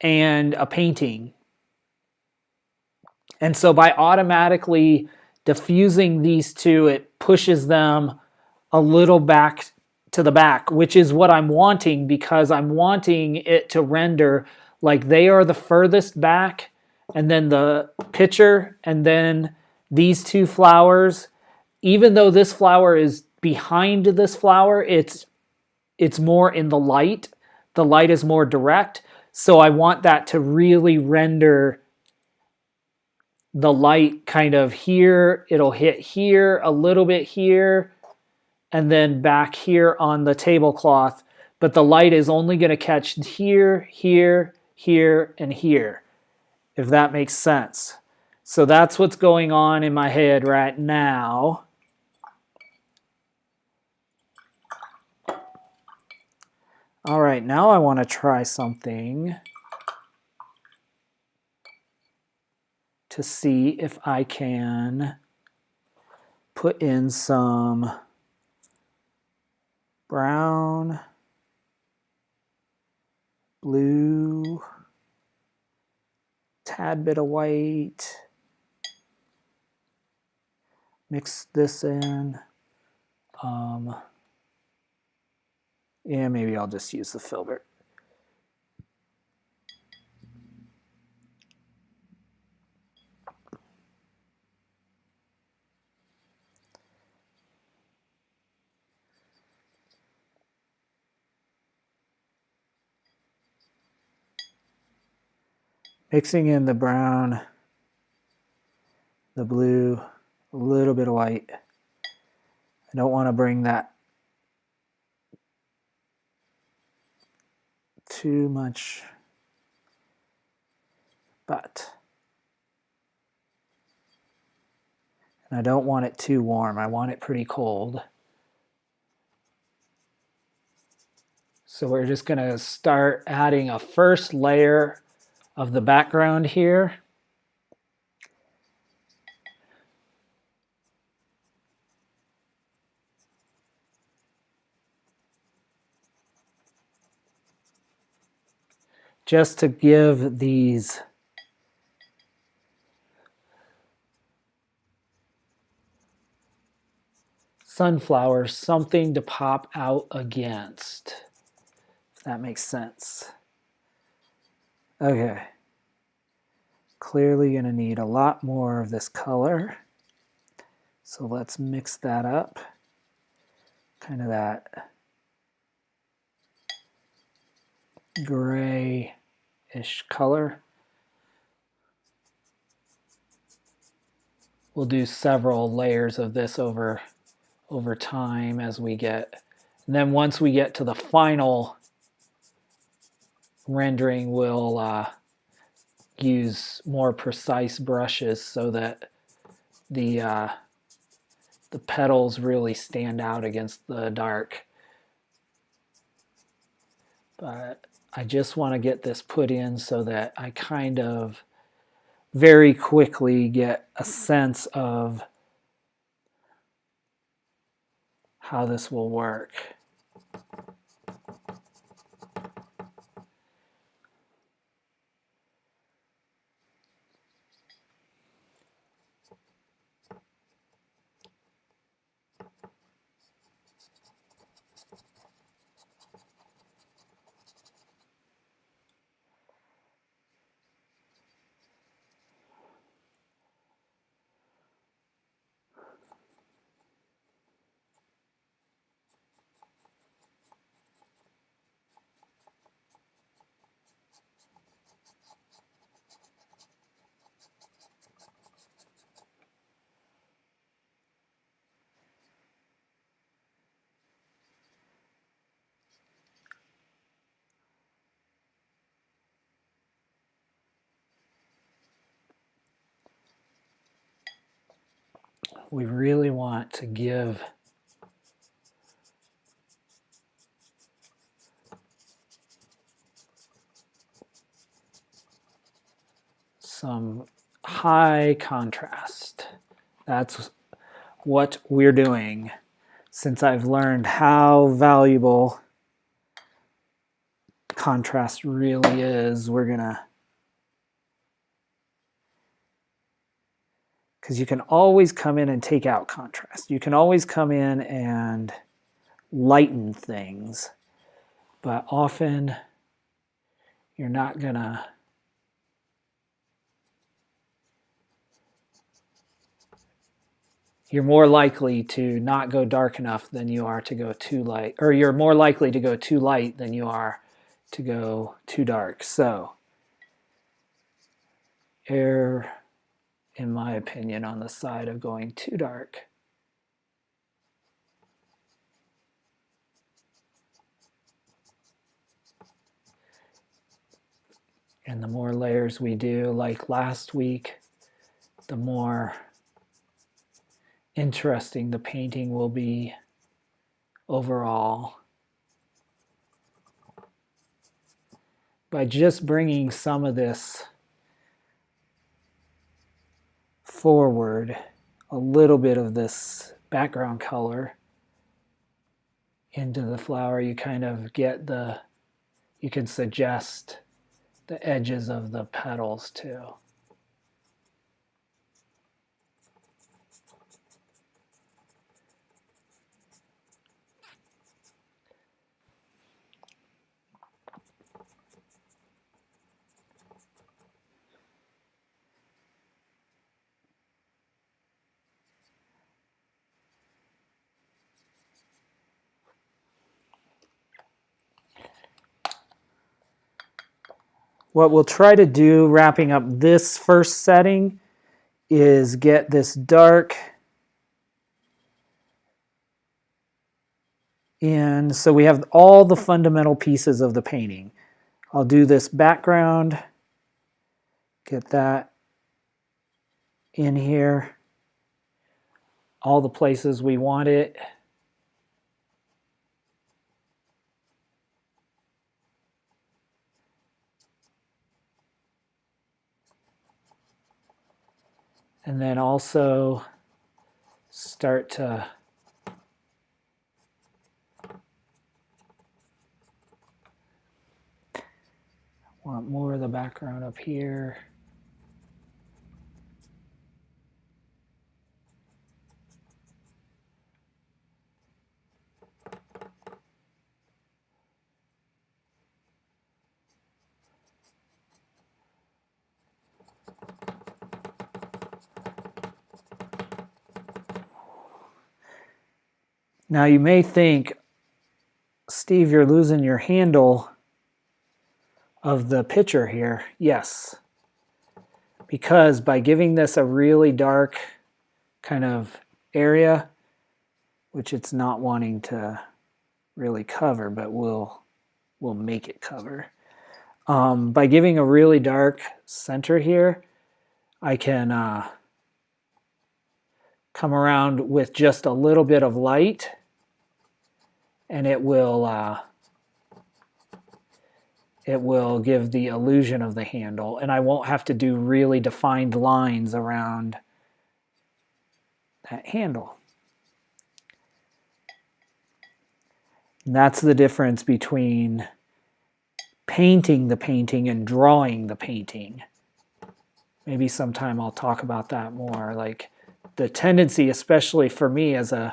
and a painting. And so by automatically diffusing these two, it pushes them a little back to the back, which is what I'm wanting, because I'm wanting it to render like they are the furthest back, and then the picture, and then these two flowers. Even though this flower is behind this flower, it's more in the light. The light is more direct. So I want that to really render the light kind of here. It'll hit here, a little bit here, and then back here on the tablecloth. But the light is only going to catch here, here, here, and here, if that makes sense. So that's what's going on in my head right now. All right, now I want to try something to see if I can put in some brown, blue, tad bit of white, mix this in. Yeah, maybe I'll just use the filbert. Mixing in the brown, the blue, a little bit of white. I don't want to bring that too much, but and I don't want it too warm. I want it pretty cold. So we're just going to start adding a first layer of the background here. Just to give these sunflower something to pop out against, if that makes sense. Okay. Clearly going to need a lot more of this color. So let's mix that up. Kind of that gray-ish color. We'll do several layers of this over time as we get. And then once we get to the final rendering, we'll use more precise brushes so that the petals really stand out against the dark. But I just want to get this put in so that I kind of very quickly get a sense of how this will work. We really want to give some high contrast. That's what we're doing. Since I've learned how valuable contrast really is, we're gonna, because you can always come in and take out contrast. You can always come in and lighten things, but often you're not gonna you're more likely to not go dark enough than you are to go too light, or you're more likely to go too light than you are to go too dark. So, err, in my opinion, on the side of going too dark. And the more layers we do, like last week, the more interesting the painting will be overall. By just bringing some of this forward, a little bit of this background color into the flower, you kind of get you can suggest the edges of the petals too. What we'll try to do, wrapping up this first setting, is get this dark in, so we have all the fundamental pieces of the painting. I'll do this background, get that in here, all the places we want it. And then also start to want more of the background up here. Now you may think, Steve, you're losing your handle of the picture here. Yes, because by giving this a really dark kind of area, which it's not wanting to really cover, but we'll make it cover. By giving a really dark center here, I can come around with just a little bit of light, and it will give the illusion of the handle, and I won't have to do really defined lines around that handle. And that's the difference between painting the painting and drawing the painting. Maybe sometime I'll talk about that more. Like the tendency, especially for me as an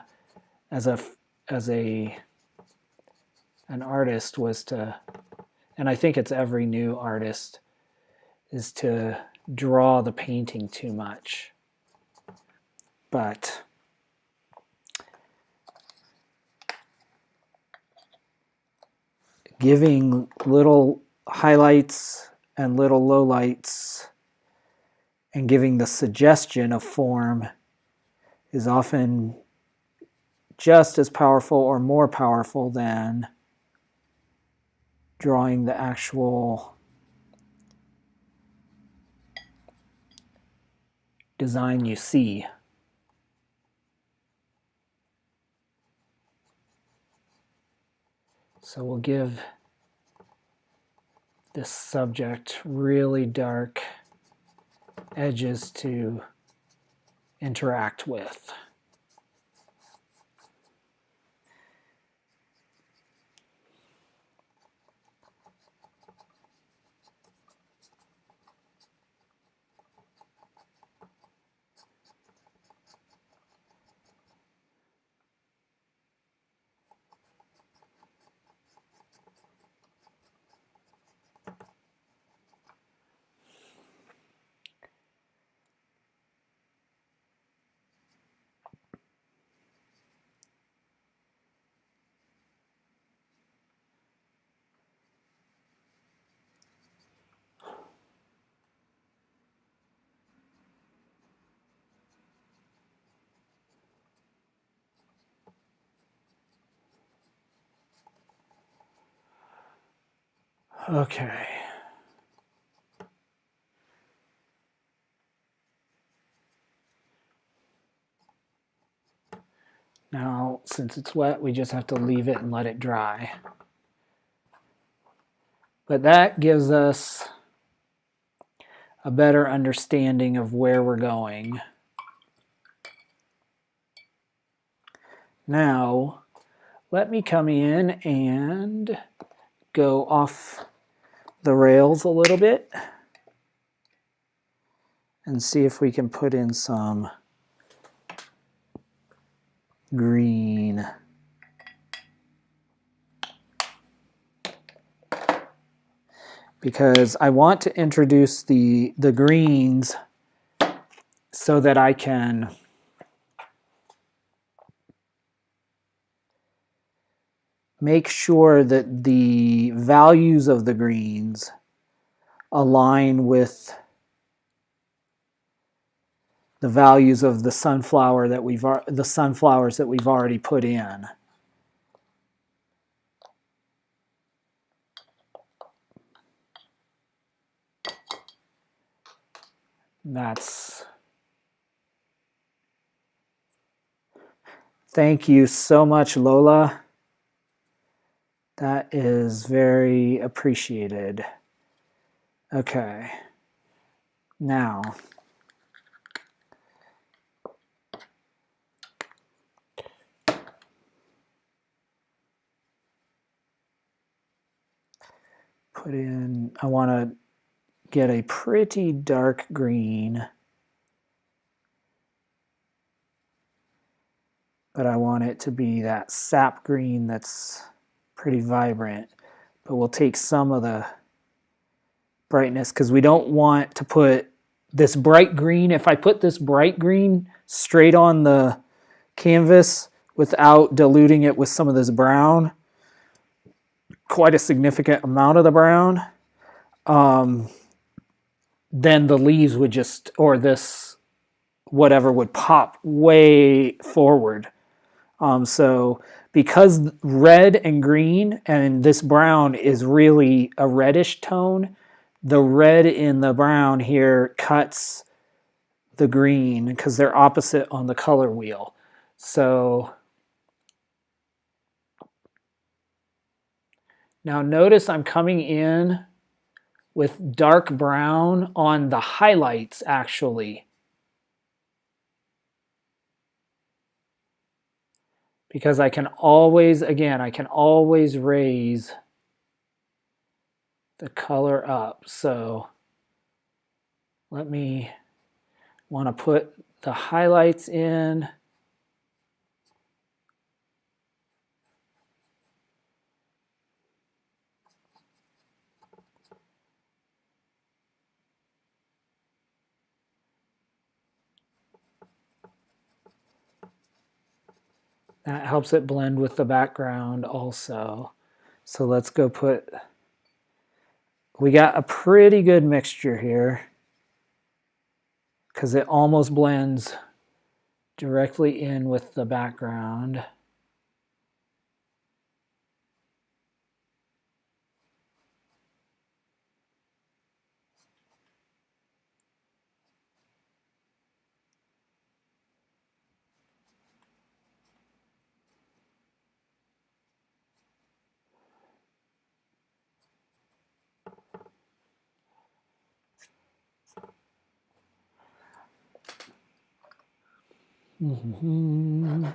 artist, was to, and I think it's every new artist, is to draw the painting too much. But giving little highlights and little lowlights and giving the suggestion of form is often just as powerful or more powerful than drawing the actual design you see. So we'll give this subject really dark edges to interact with. Okay. Now, since it's wet, we just have to leave it and let it dry. But that gives us a better understanding of where we're going. Now, let me come in and go off the rails a little bit and see if we can put in some green. Because I want to introduce the greens so that I can make sure that the values of the greens align with the values of the sunflowers that we've already put in. Thank you so much, Lola. That is very appreciated. Okay. Now, put in, I want to get a pretty dark green, but I want it to be that sap green that's pretty vibrant. But we'll take some of the brightness because we don't want to put this bright green. If I put this bright green straight on the canvas, without diluting it with some of this brown, quite a significant amount of the brown, then the leaves would just, or this whatever would pop way forward. So because red and green and this brown is really a reddish tone, the red in the brown here cuts the green because they're opposite on the color wheel. So now notice I'm coming in with dark brown on the highlights actually. Because I can always, again, I can always raise the color up. So let me want to put the highlights in. That helps it blend with the background also. So let's go put, we got a pretty good mixture here because it almost blends directly in with the background. Mm-hmm.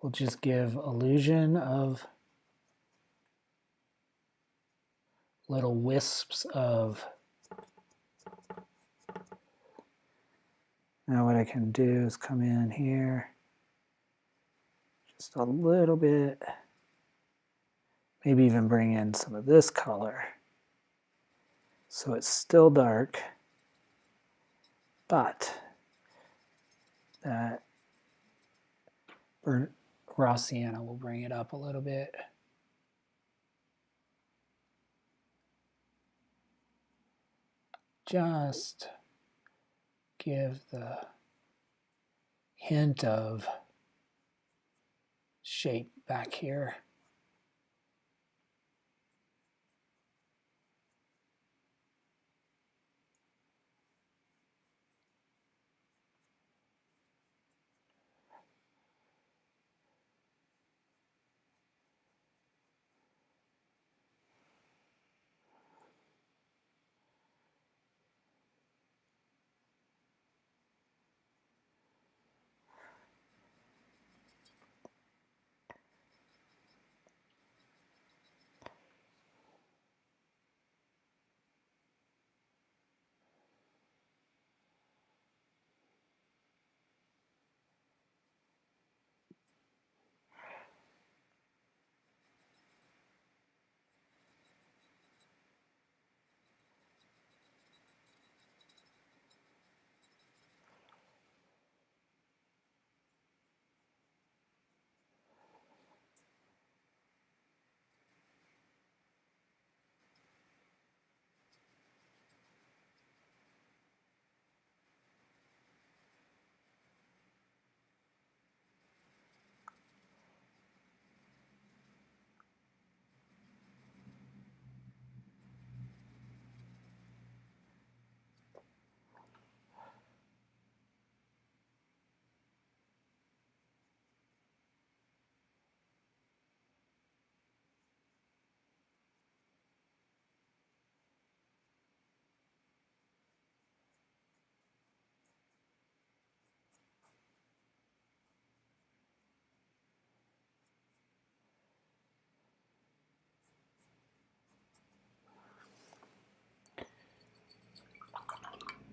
We'll just give illusion of little wisps of. Now what I can do is come in here just a little bit, maybe even bring in some of this color so it's still dark, but that burnt raw sienna will bring it up a little bit. Just give the hint of shape back here.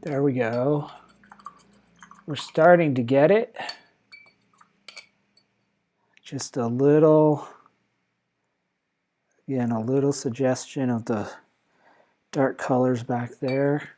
There we go. We're starting to get it. Just a little, again, a little suggestion of the dark colors back there.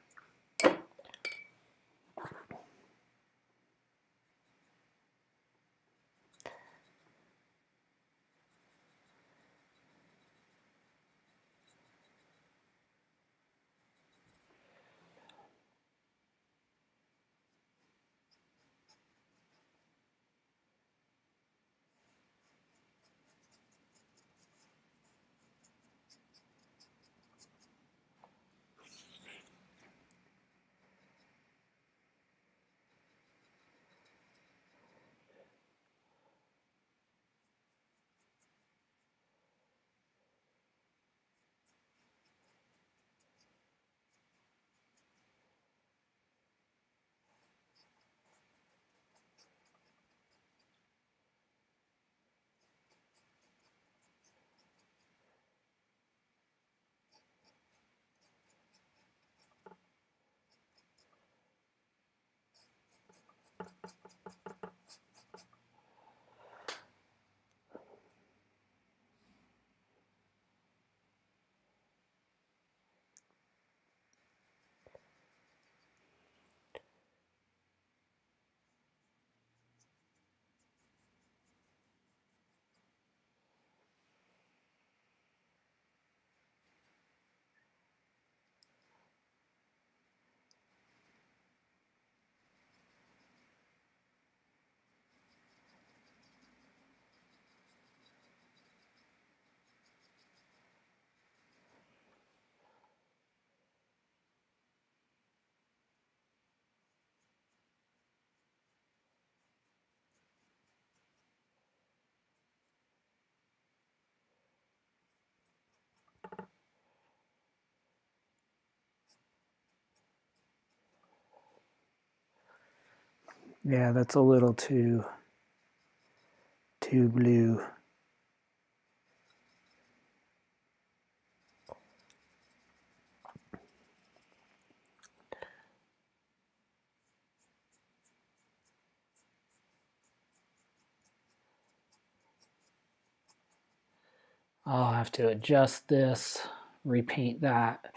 Yeah, that's a little too blue. I'll have to adjust this, repaint that.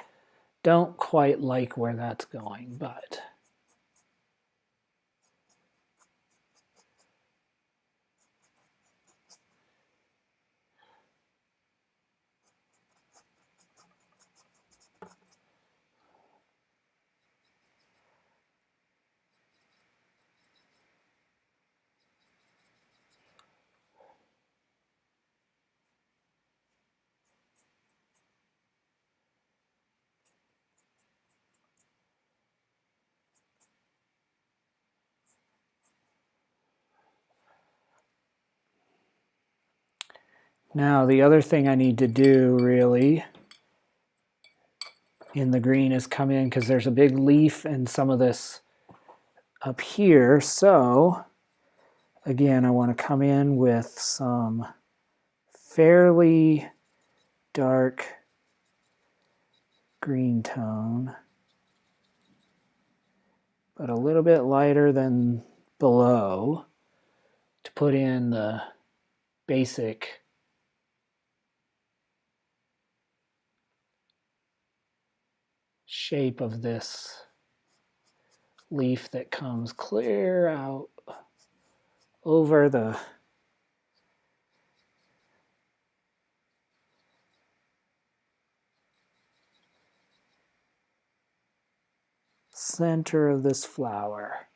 Don't quite like where that's going, but now the other thing I need to do really in the green is come in, because there's a big leaf and some of this up here. So again, I want to come in with some fairly dark green tone, but a little bit lighter than below to put in the basic shape of this leaf that comes clear out over the center of this flower.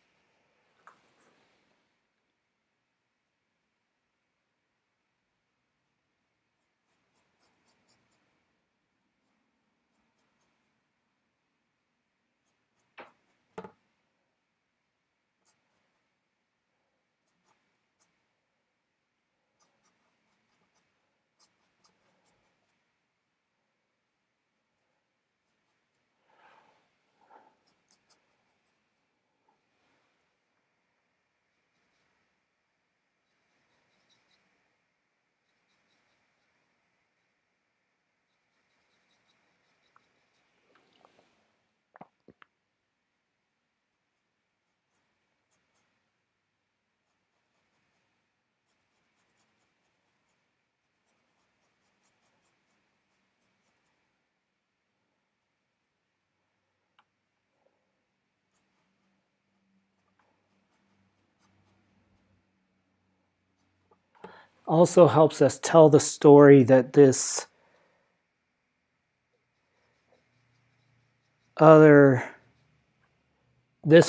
also helps us tell the story that this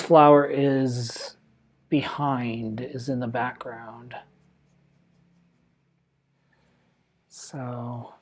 flower is behind, is in the background. So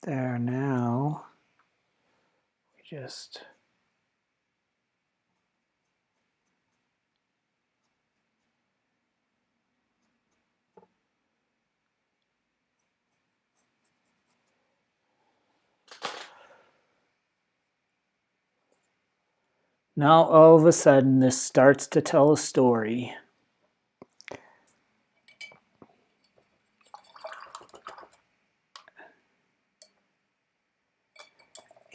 there now, we just now all of a sudden this starts to tell a story.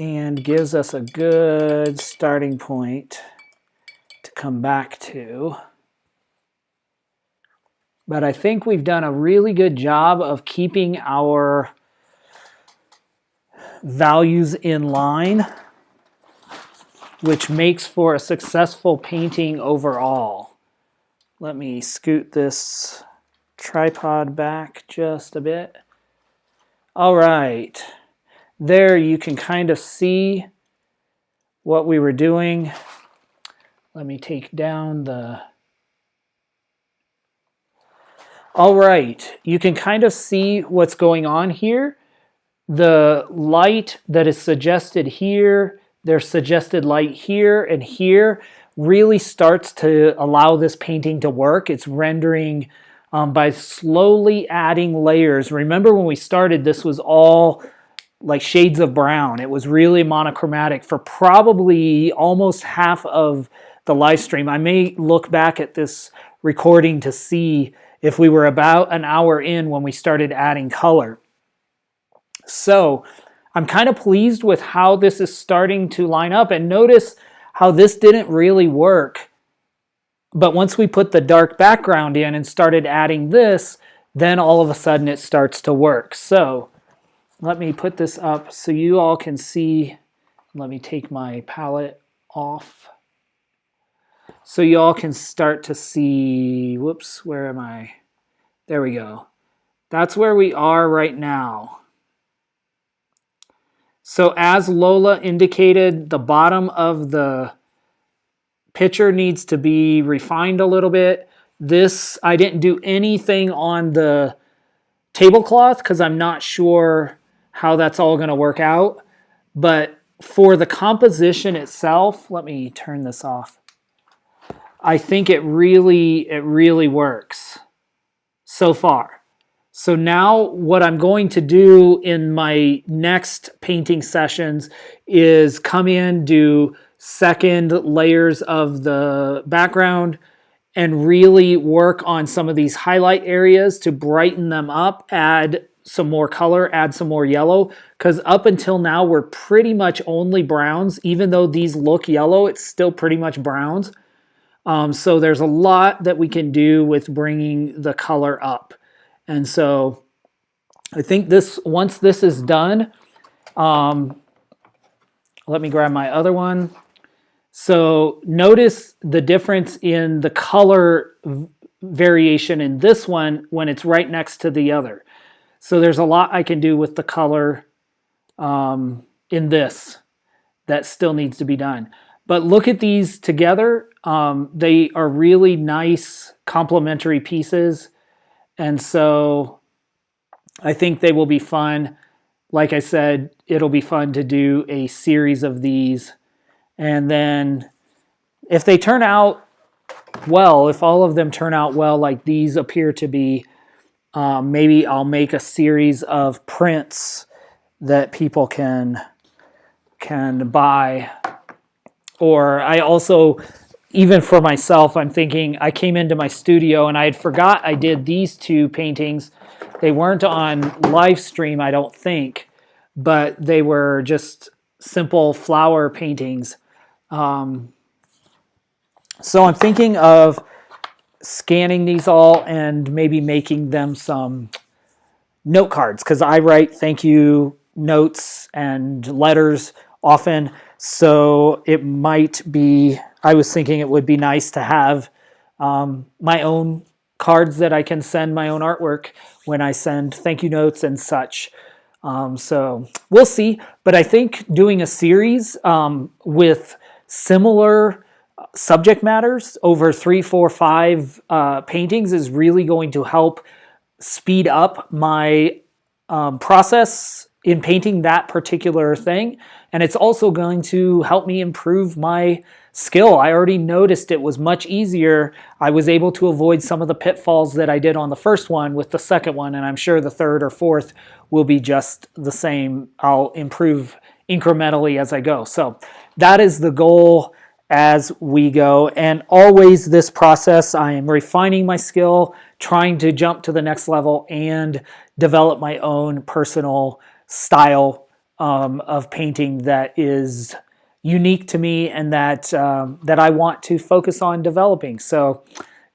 And gives us a good starting point to come back to. But I think we've done a really good job of keeping our values in line, which makes for a successful painting overall. Let me scoot this tripod back just a bit. All right. There you can kind of see what we were doing. Let me take down the... All right, you can kind of see what's going on here. The light that is suggested here, there's suggested light here and here, really starts to allow this painting to work. It's rendering by slowly adding layers. Remember when we started, this was all like shades of brown. It was really monochromatic for probably almost half of the live stream. I may look back at this recording to see if we were about an hour in when we started adding color. So I'm kind of pleased with how this is starting to line up, and notice how this didn't really work. But once we put the dark background in and started adding this, then all of a sudden it starts to work. So let me put this up so you all can see. Let me take my palette off so you all can start to see. Whoops, where am I? There we go. That's where we are right now. So as Lola indicated, the bottom of the picture needs to be refined a little bit. This, I didn't do anything on the tablecloth because I'm not sure how that's all going to work out. But for the composition itself, let me turn this off. I think it really works so far. So now what I'm going to do in my next painting sessions is come in, do second layers of the background, and really work on some of these highlight areas to brighten them up, add some more color, add some more yellow, because up until now we're pretty much only browns. Even though these look yellow, it's still pretty much browns. So there's a lot that we can do with bringing the color up. And so I think this, once this is done, let me grab my other one. So notice the difference in the color variation in this one when it's right next to the other. So there's a lot I can do with the color in this that still needs to be done. But look at these together. They are really nice complementary pieces. And so I think they will be fun. Like I said, it'll be fun to do a series of these. And then if they turn out well, if all of them turn out well, like these appear to be, maybe I'll make a series of prints that people can buy. Or I also, even for myself, I'm thinking, I came into my studio and I had forgot I did these two paintings. They weren't on Livestream, I don't think, but they were just simple flower paintings. So I'm thinking of scanning these all and maybe making them some note cards, because I write thank you notes and letters often. So it might be, I was thinking it would be nice to have my own cards that I can send my own artwork when I send thank you notes and such. So we'll see. But I think doing a series with similar subject matters over 3, 4, 5 paintings is really going to help speed up my process in painting that particular thing. And it's also going to help me improve my skill. I already noticed it was much easier. I was able to avoid some of the pitfalls that I did on the first one with the second one, and I'm sure the third or fourth will be just the same. I'll improve incrementally as I go. So that is the goal as we go. And always this process, I am refining my skill, trying to jump to the next level and develop my own personal style of painting that is unique to me and that I want to focus on developing. So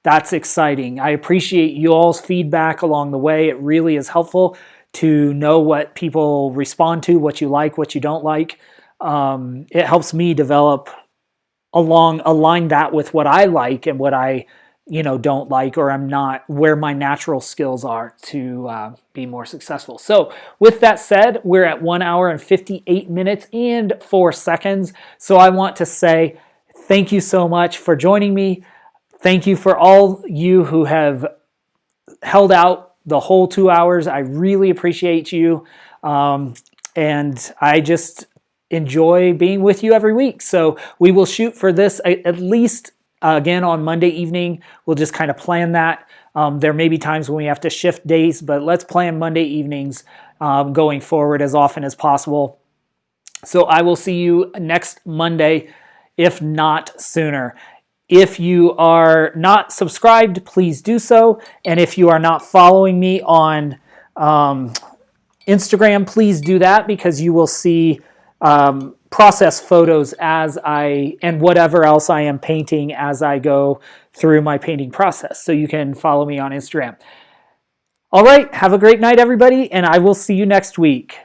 that's exciting. I appreciate you all's feedback along the way. It really is helpful to know what people respond to, what you like, what you don't like. It helps me develop align that with what I like and what I don't like, or I'm not, where my natural skills are to be more successful. So with that said, we're at 1 hour and 58 minutes and 4 seconds. So I want to say thank you so much for joining me. Thank you for all you who have held out the whole 2 hours. I really appreciate you. And I just enjoy being with you every week. So we will shoot for this at least again on Monday evening. We'll just kind of plan that. There may be times when we have to shift days, but let's plan Monday evenings going forward as often as possible. So I will see you next Monday, if not sooner. If you are not subscribed, please do so. And if you are not following me on Instagram, please do that, because you will see process photos and whatever else I am painting as I go through my painting process. So you can follow me on Instagram. All right, have a great night, everybody, and I will see you next week.